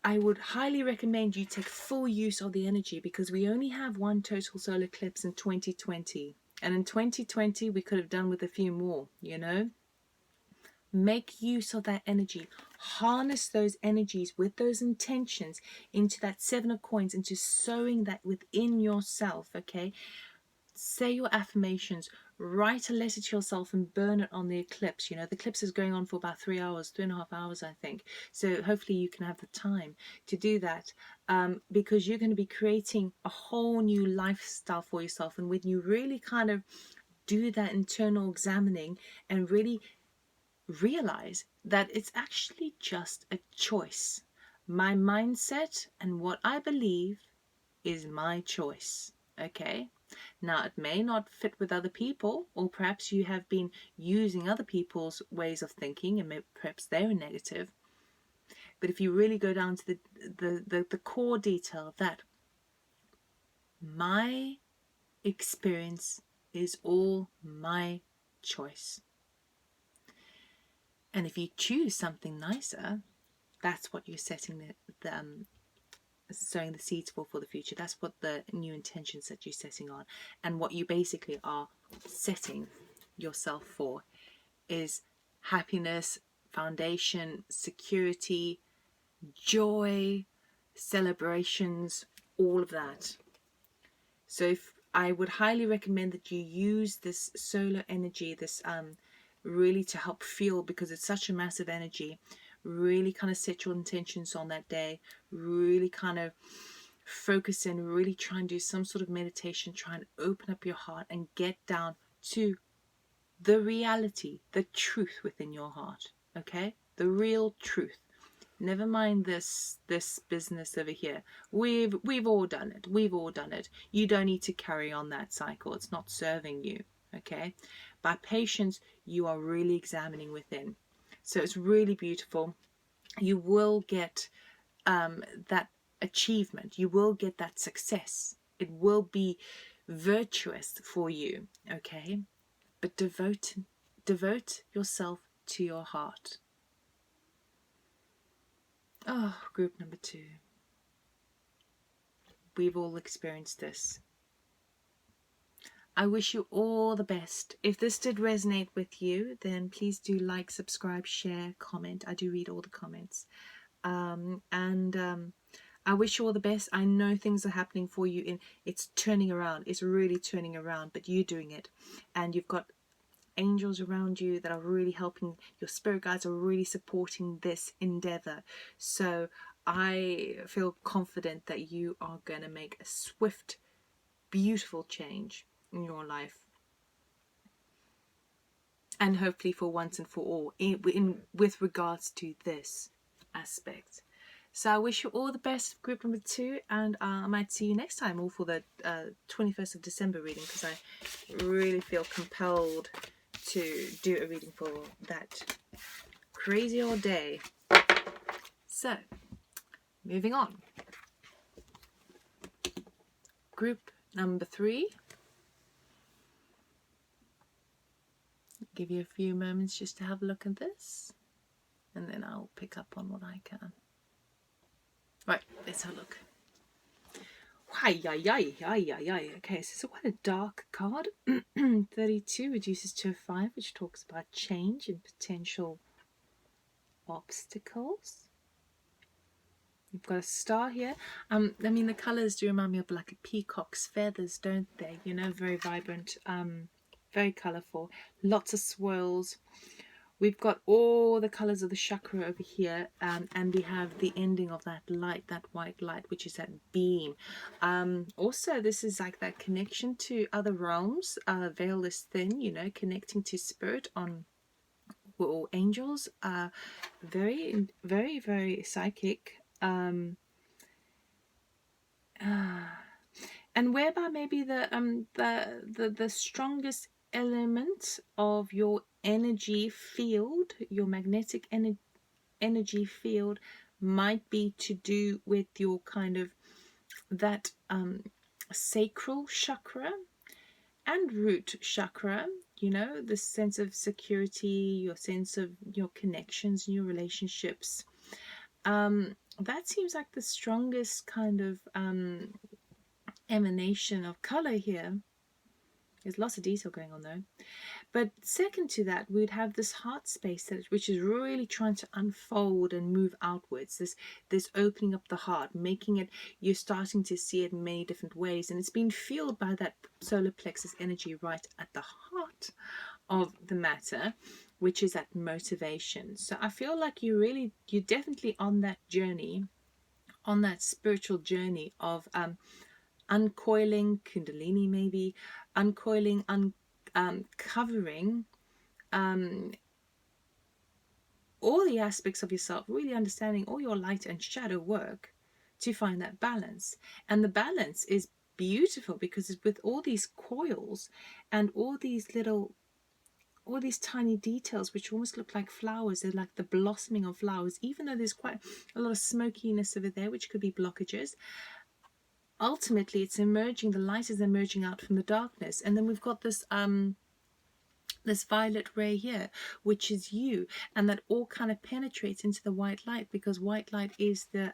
I would highly recommend you take full use of the energy, because we only have one total solar eclipse in 2020, and in 2020 we could have done with a few more, you know. Make use of that energy, harness those energies with those intentions into that Seven of Coins, into sowing that within yourself. Okay, say your affirmations, write a letter to yourself and burn it on the eclipse. You know, the eclipse is going on for about 3 hours, 3.5 hours, I think. So hopefully you can have the time to do that, because you're going to be creating a whole new lifestyle for yourself. And when you really kind of do that internal examining and really realize that it's actually just a choice. My mindset and what I believe is my choice. Okay? Now, it may not fit with other people, or perhaps you have been using other people's ways of thinking and maybe perhaps they're negative. But if you really go down to the core detail of that, my experience is all my choice. And if you choose something nicer, that's what you're setting sowing the seeds for the future. That's what the new intentions that you're setting on, and what you basically are setting yourself for is happiness, foundation, security, joy, celebrations, all of that. So if I would highly recommend that you use this solar energy, this really to help feel, because it's such a massive energy. Really kind of set your intentions on that day, really kind of focus in, really try and do some sort of meditation, try and open up your heart and get down to the reality, the truth within your heart. Okay, the real truth. Never mind this business over here. We've all done it. We've all done it. You don't need to carry on that cycle. It's not serving you. Okay, by patience you are really examining within. So it's really beautiful. You will get that achievement. You will get that success. It will be virtuous for you. Okay, but devote yourself to your heart. Oh, group number 2. We've all experienced this. I wish you all the best. If this did resonate with you, then please do like, subscribe, share, comment. I do read all the comments. I wish you all the best. I know things are happening for you. It's turning around. It's really turning around, but you're doing it. And you've got angels around you that are really helping. Your spirit guides are really supporting this endeavor. So I feel confident that you are going to make a swift, beautiful change in your life, and hopefully for once and for all with regards to this aspect. So I wish you all the best, group number 2, and I might see you next time, all for the 21st of December reading, because I really feel compelled to do a reading for that crazy old day. So moving on, group number 3. Give you a few moments just to have a look at this, and then I'll pick up on what I can. Right, let's have a look. Okay, so it's quite a dark card. 32 reduces to a 5, which talks about change and potential obstacles. You've got a star here. I mean, the colours do remind me of like a peacock's feathers, don't they? You know, very vibrant, very colourful, lots of swirls. We've got all the colours of the chakra over here, and we have the ending of that light, that white light, which is that beam. Also, this is like that connection to other realms. Veil is thin, you know, connecting to spirit on, or angels. Very, very, very psychic. And whereby maybe the strongest element of your energy field, your magnetic energy field, might be to do with your kind of that sacral chakra and root chakra, you know, the sense of security, your sense of your connections, your relationships. That seems like the strongest kind of emanation of color here. There's lots of detail going on though. But second to that, we'd have this heart space which is really trying to unfold and move outwards. This opening up the heart, making it, you're starting to see it in many different ways, and it's been fueled by that solar plexus energy right at the heart of the matter, which is that motivation. So I feel like you're definitely on that journey, on that spiritual journey of uncoiling Kundalini, maybe uncoiling, covering all the aspects of yourself, really understanding all your light and shadow work to find that balance. And the balance is beautiful because it's with all these coils and all these tiny details which almost look like flowers. They're like the blossoming of flowers, even though there's quite a lot of smokiness over there, which could be blockages. Ultimately, it's emerging, the light is emerging out from the darkness. And then we've got this this violet ray here, which is you, and that all kind of penetrates into the white light, because white light is the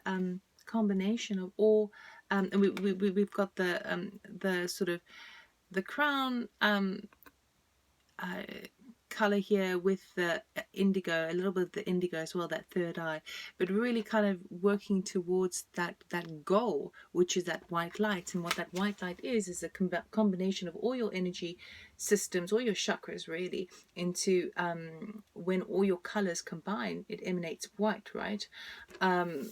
combination of all and we've got the sort of the crown color here with the indigo, a little bit of the indigo as well, that third eye, but really kind of working towards that goal, which is that white light. And what that white light is a combination of all your energy systems, all your chakras really, into when all your colors combine, it emanates white, right? But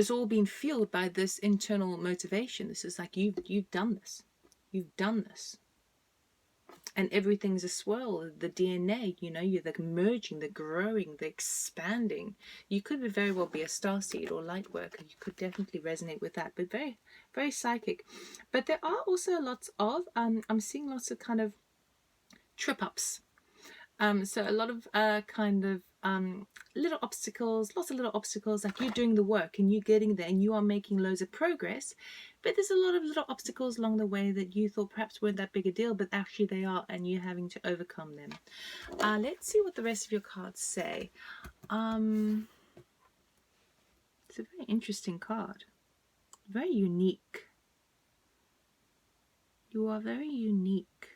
it's all been fueled by this internal motivation. This is like, you've done this. You've done this. And everything's a swirl. The DNA, you know, you're the merging, the growing, the expanding. You could very well be a starseed or light worker. You could definitely resonate with that, but very, very psychic. But there are also lots of, I'm seeing lots of kind of trip ups. So a lot of kind of little obstacles, lots of little obstacles, like you're doing the work and you're getting there and you are making loads of progress, but there's a lot of little obstacles along the way that you thought perhaps weren't that big a deal, but actually they are, and you're having to overcome them. Let's see what the rest of your cards say. It's a very interesting card, very unique. You are very unique.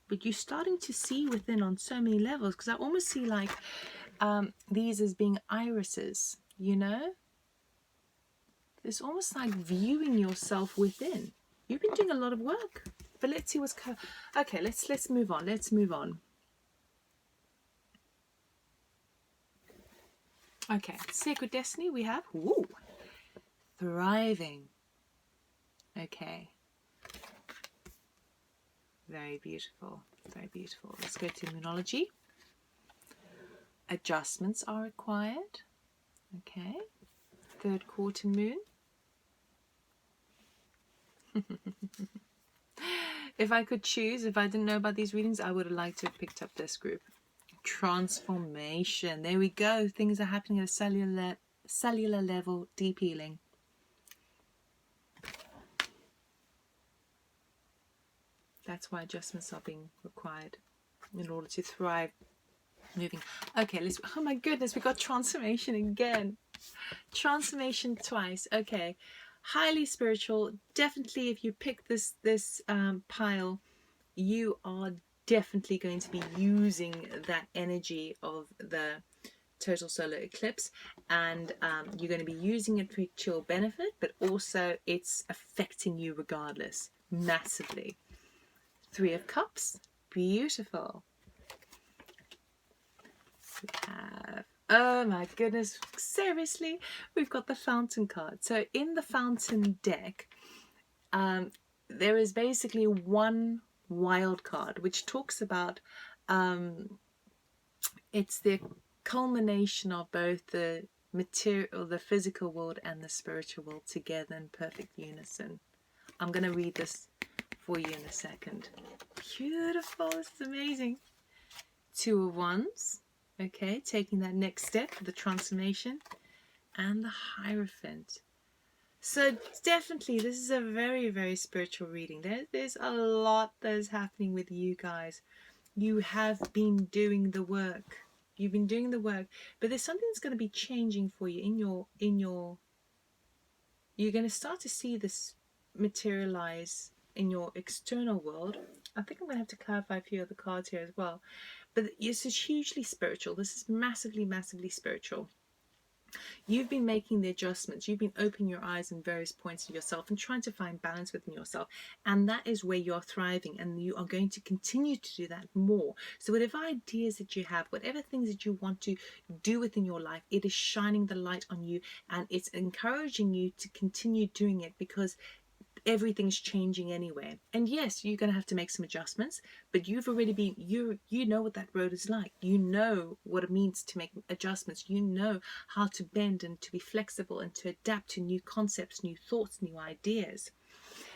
But you're starting to see within on so many levels, because I almost see like these as being irises, you know? It's almost like viewing yourself within. You've been doing a lot of work, but let's see what's okay. Let's move on. Let's move on. Okay, Sacred Destiny we have. Woo! Thriving. Okay. Very beautiful, very beautiful. Let's go to Moonology. Adjustments are required. Okay. Third quarter moon. If I could choose, if I didn't know about these readings, I would have liked to have picked up this group. Transformation. There we go. Things are happening at a cellular level. Deep healing. That's why adjustments are being required in order to thrive. Moving. Okay, let's. Oh my goodness, we got transformation again. Transformation twice. Okay, highly spiritual. Definitely, if you pick this pile, you are definitely going to be using that energy of the total solar eclipse, and you're going to be using it for your benefit, but also it's affecting you regardless, massively. Three of Cups, beautiful. We have, oh my goodness, seriously, we've got the Fountain card. So in the Fountain deck, there is basically one wild card which talks about it's the culmination of both the material, the physical world, and the spiritual world together in perfect unison. I'm going to read this for you in a second. Beautiful, this is amazing. Two of Wands, okay, taking that next step, the transformation, and the Hierophant. So definitely this is a very, very spiritual reading. There's a lot that is happening with you guys. You have been doing the work. You've been doing the work, but there's something that's going to be changing for you in your you're going to start to see this materialize in your external world. I think I'm going to have to clarify a few other cards here as well. But this is hugely spiritual. This is massively, massively spiritual. You've been making the adjustments. You've been opening your eyes in various points of yourself and trying to find balance within yourself. And that is where you're thriving. And you are going to continue to do that more. So whatever ideas that you have, whatever things that you want to do within your life, it is shining the light on you. And it's encouraging you to continue doing it, because everything's changing anyway. And yes, you're going to have to make some adjustments, but you've already been, you know what that road is like. You know what it means to make adjustments. You know how to bend and to be flexible and to adapt to new concepts, new thoughts, new ideas.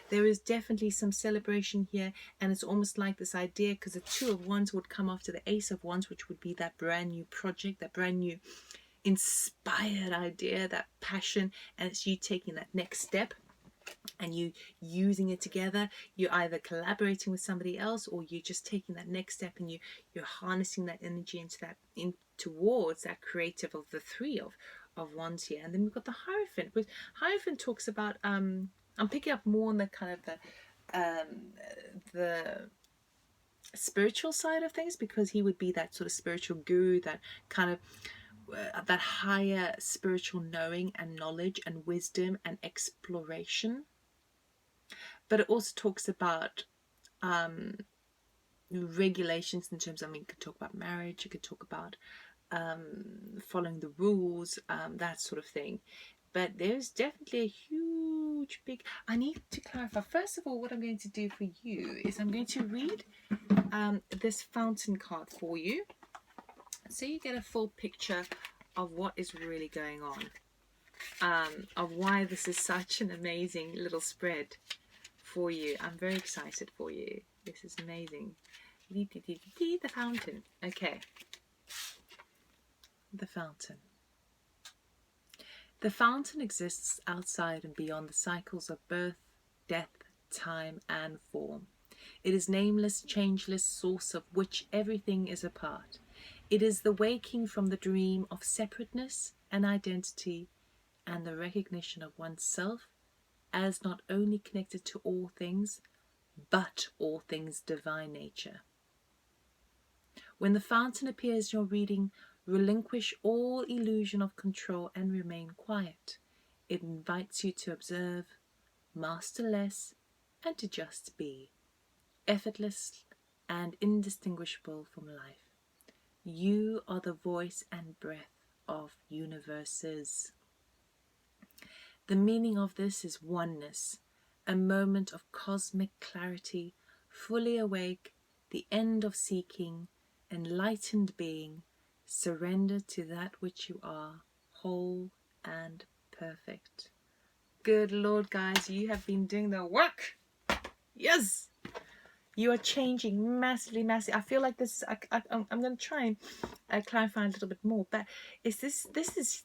There is definitely some celebration here, and it's almost like this idea, because the Two of Wands would come after the Ace of Wands, which would be that brand new project, that brand new inspired idea, that passion, and it's you taking that next step and you using it together. You're either collaborating with somebody else, or you're just taking that next step, and you're harnessing that energy into that, in towards that creative of the Three of Wands here. And then we've got the Hierophant, which Hierophant talks about I'm picking up more on the kind of the spiritual side of things, because he would be that sort of spiritual guru, that kind of that higher spiritual knowing and knowledge and wisdom and exploration. But it also talks about regulations in terms of, I mean, you could talk about marriage, you could talk about following the rules, that sort of thing. But there's definitely a huge, big, I need to clarify. First of all, what I'm going to do for you is I'm going to read this fountain card for you, so you get a full picture of what is really going on, of why this is such an amazing little spread for you. I'm very excited for you. This is amazing. The fountain. Okay. The fountain. The fountain exists outside and beyond the cycles of birth, death, time, and form. It is nameless, changeless source of which everything is a part. It is the waking from the dream of separateness and identity, and the recognition of oneself as not only connected to all things, but all things divine nature. When the fountain appears in your reading, relinquish all illusion of control and remain quiet. It invites you to observe, master less, and to just be, effortless and indistinguishable from life. You are the voice and breath of universes. The meaning of this is oneness, a moment of cosmic clarity, fully awake, the end of seeking, enlightened being, surrender to that which you are, whole and perfect. Good Lord, guys, you have been doing the work. Yes! You are changing massively. I feel like this. I'm going to try and clarify a little bit more. But is this is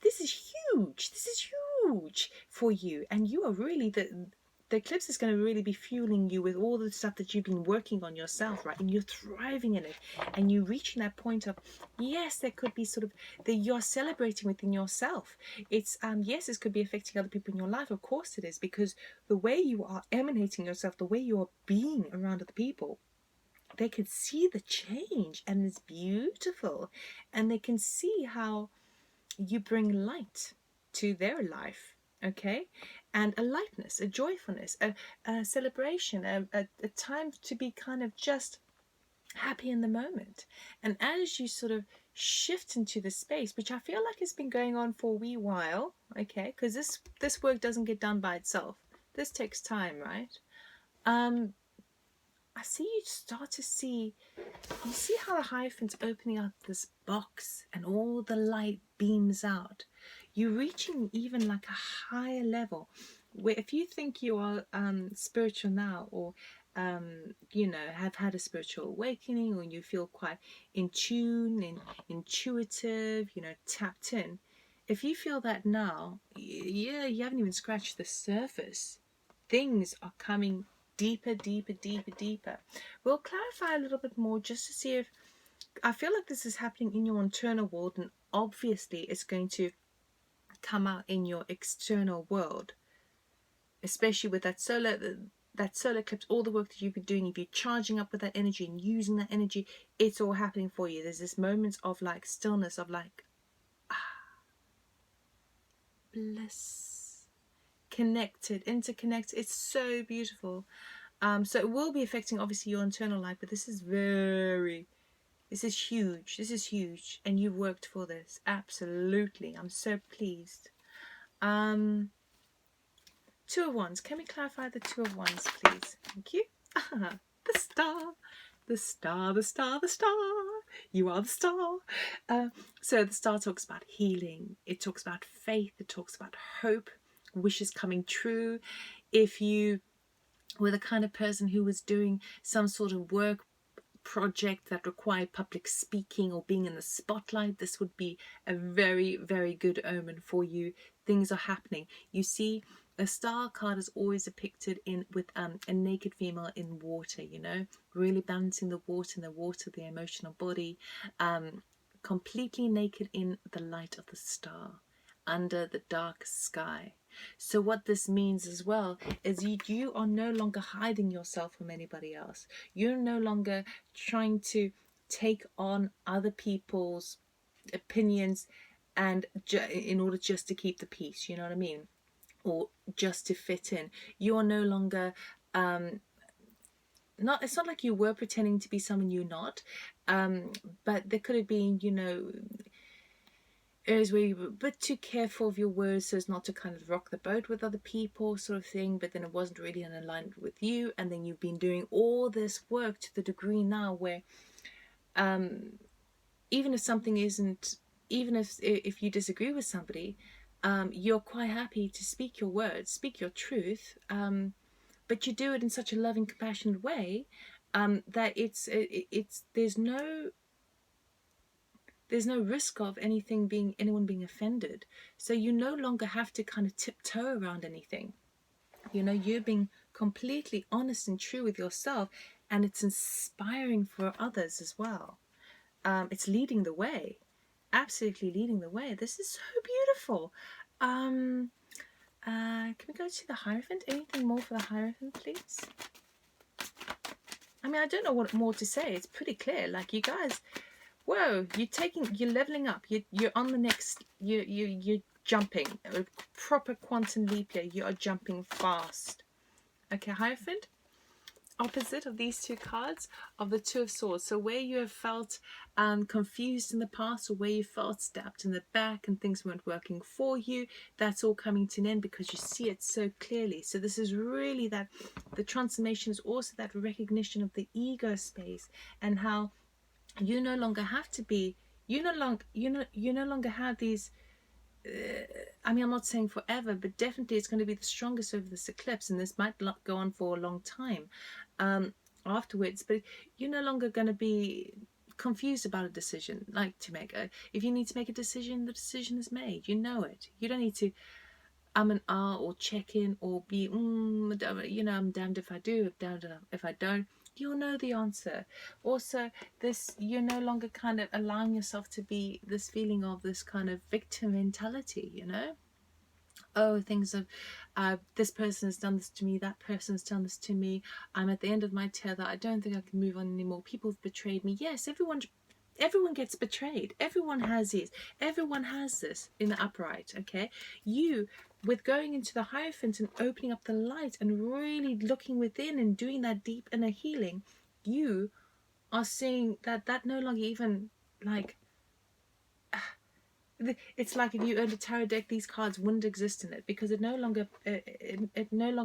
huge. This is huge for you, and you are really the eclipse is going to really be fueling you with all the stuff that you've been working on yourself, right? And you're thriving in it, and you're reaching that point of, yes, there could be sort of that you're celebrating within yourself. It's yes, this could be affecting other people in your life. Of course it is, because the way you are emanating yourself, the way you are being around other people, they can see the change, and it's beautiful, and they can see how you bring light to their life. Okay, and a lightness, a joyfulness, a celebration, a time to be kind of just happy in the moment. And as you sort of shift into the space, which I feel like has been going on for a wee while, okay, because this work doesn't get done by itself. This takes time, right? I see you start to see, you see how the Hierophant's opening up this box and all the light beams out. You're reaching even like a higher level, where if you think you are spiritual now, or you know, have had a spiritual awakening, or you feel quite in tune and intuitive, you know, tapped in, if you feel that now, yeah, you haven't even scratched the surface. Things are coming deeper, deeper, deeper, deeper. We'll clarify a little bit more just to see if, I feel like this is happening in your internal world, and obviously it's going to come out in your external world, especially with that solar eclipse. All the work that you've been doing, if you're charging up with that energy and using that energy, it's all happening for you. There's this moments of like stillness, of like bliss, connected, interconnected. It's so beautiful. So it will be affecting obviously your internal life, but this is huge. This is huge, and you've worked for this. Absolutely. I'm so pleased. Two of Wands. Can we clarify the Two of Wands, please? Thank you. The star. The star, the star, the star. You are the star. So the star talks about healing. It talks about faith. It talks about hope, wishes coming true. If you were the kind of person who was doing some sort of work project that required public speaking or being in the spotlight, this would be a very, very good omen for you. Things are happening. You see, a star card is always depicted with a naked female in water, you know, really balancing the water, the emotional body, completely naked in the light of the star, under the dark sky. So what this means as well is you are no longer hiding yourself from anybody else. You're no longer trying to take on other people's opinions and in order just to keep the peace, you know what I mean? Or just to fit in. You are no longer it's not like you were pretending to be someone you're not, but there could have been, you know, areas where you were a bit too careful of your words so as not to kind of rock the boat with other people, sort of thing, but then it wasn't really in alignment with you, and then you've been doing all this work to the degree now where even if something isn't, even if you disagree with somebody, you're quite happy to speak your words, speak your truth, but you do it in such a loving, compassionate way that there's no risk of anyone being offended. So you no longer have to kind of tiptoe around anything. You know, you're being completely honest and true with yourself, and it's inspiring for others as well. It's leading the way, absolutely leading the way. This is so beautiful. Can we go to the Hierophant? Anything more for the Hierophant, please? I mean, I don't know what more to say. It's pretty clear. Like, you guys, whoa, you're leveling up. You're on the next. You're jumping. A proper quantum leap here. You are jumping fast. Okay, Hierophant. Opposite of these two cards of the Two of Swords. So where you have felt confused in the past, or where you felt stabbed in the back and things weren't working for you, that's all coming to an end because you see it so clearly. So this is really that the transformation is also that recognition of the ego space, and how you no longer have to be, you no longer have these I mean, I'm not saying forever, but definitely it's going to be the strongest over this eclipse, and this might go on for a long time afterwards, but you're no longer going to be confused about a decision, like to make if you need to make a decision, the decision is made. You know it. You don't need to and or check in or be you know, I'm damned if I do, I'm damned if I don't. You'll know the answer. Also, this, you're no longer kind of allowing yourself to be this feeling of this kind of victim mentality, you know? Oh, things of this person has done this to me, that person's done this to me, I'm at the end of my tether, I don't think I can move on anymore, people have betrayed me. Yes, everyone gets betrayed. Everyone has this in the upright, okay? You, with going into the Hierophant and opening up the light and really looking within and doing that deep inner healing, you are seeing that no longer even, like, it's like if you owned a tarot deck, these cards wouldn't exist in it, because it no longer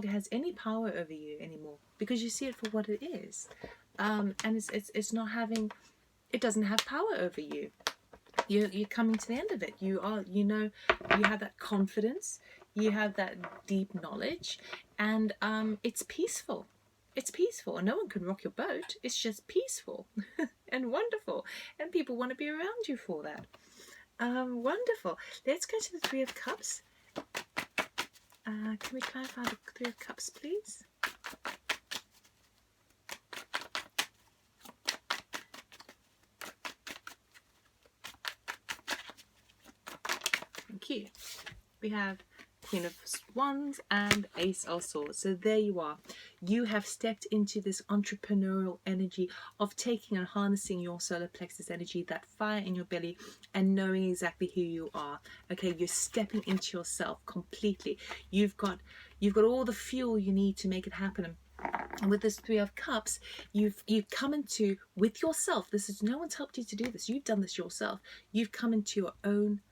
has any power over you anymore, because you see it for what it is, and it's not having, it doesn't have power over you. You're coming to the end of it. You are, you know, you have that confidence, you have that deep knowledge, and it's peaceful. It's peaceful. No one can rock your boat. It's just peaceful and wonderful, and people want to be around you for that. Wonderful. Let's go to the Three of Cups. Can we clarify the Three of Cups, please? Thank you. We have Queen of Wands and Ace of Swords. So there you are. You have stepped into this entrepreneurial energy of taking and harnessing your solar plexus energy, that fire in your belly, and knowing exactly who you are. Okay, you're stepping into yourself completely. You've got all the fuel you need to make it happen. And with this Three of Cups, you've come into, with yourself, this is, no one's helped you to do this, you've done this yourself. You've come into your own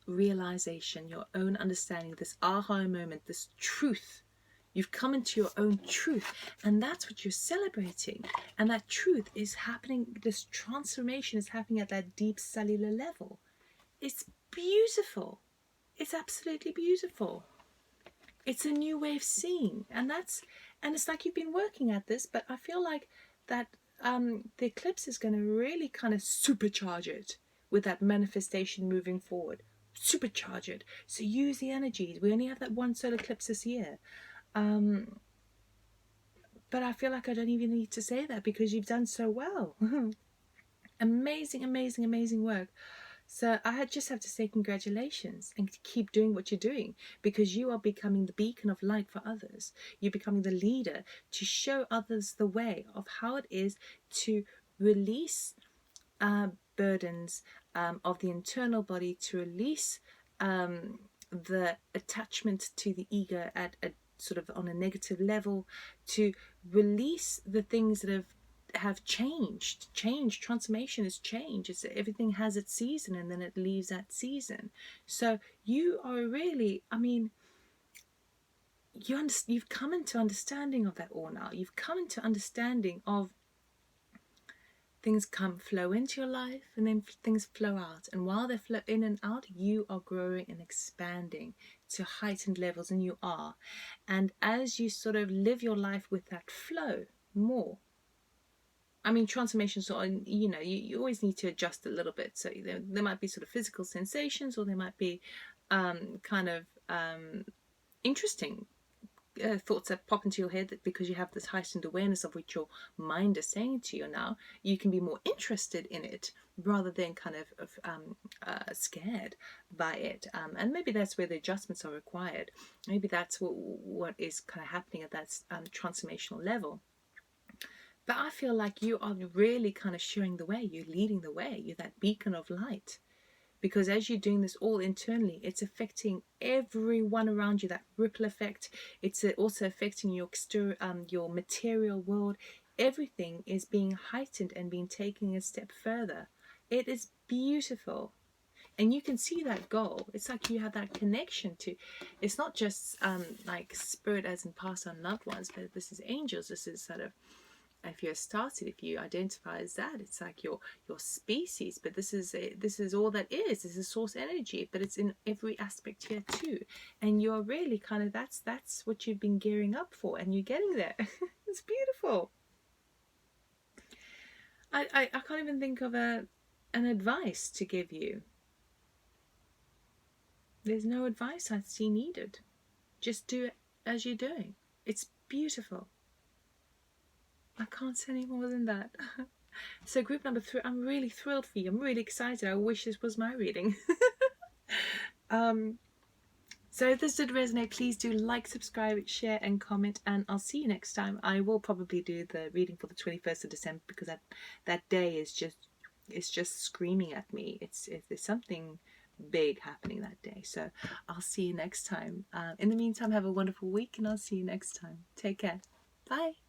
realization, your own understanding, this aha moment, this truth. You've come into your own truth, and that's what you're celebrating. And that truth is happening, this transformation is happening at that deep cellular level. It's beautiful. It's absolutely beautiful. It's a new way of seeing, and it's like you've been working at this, but I feel like that the eclipse is going to really kind of supercharge it with that manifestation moving forward. Supercharge it. So use the energies. We only have that one solar eclipse this year. But I feel like I don't even need to say that because you've done so well. Amazing, amazing, amazing work. So I just have to say congratulations and keep doing what you're doing, because you are becoming the beacon of light for others. You're becoming the leader to show others the way of how it is to release burdens of the internal body, to release the attachment to the ego at a sort of on a negative level, to release the things that have changed. Transformation is change. Everything has its season, and then it leaves that season. So you are really, I mean, you've come into understanding of that all now. You've come into understanding of things flow into your life, and then things flow out, and while they flow in and out, you are growing and expanding to heightened levels, and you are. And as you sort of live your life with that flow more, I mean, transformations are, you know, you always need to adjust a little bit. So there might be sort of physical sensations, or there might be kind of interesting thoughts that pop into your head, that because you have this heightened awareness of what your mind is saying to you now, you can be more interested in it rather than kind of scared by it. And maybe that's where the adjustments are required. Maybe that's what is kind of happening at that transformational level. But I feel like you are really kind of showing the way. You're leading the way. You're that beacon of light. Because as you're doing this all internally, it's affecting everyone around you, that ripple effect. It's also affecting your material world. Everything is being heightened and being taken a step further. It is beautiful. And you can see that goal. It's like you have that connection to, it's not just like spirit as in past on loved ones, but this is angels. This is sort of, if you're started, if you identify as that, it's like your species. But this is all that is. This is source energy, but it's in every aspect here too. And you're really kind of, that's what you've been gearing up for, and you're getting there. It's beautiful. I can't even think of an advice to give you. There's no advice I see needed. Just do it as you're doing. It's beautiful. I can't say any more than that. So group number 3, I'm really thrilled for you. I'm really excited. I wish this was my reading. So if this did resonate, please do like, subscribe, share and comment, and I'll see you next time. I will probably do the reading for the 21st of December because that day is just screaming at me. There's something big happening that day. So I'll see you next time. In the meantime, have a wonderful week, and I'll see you next time. Take care. Bye.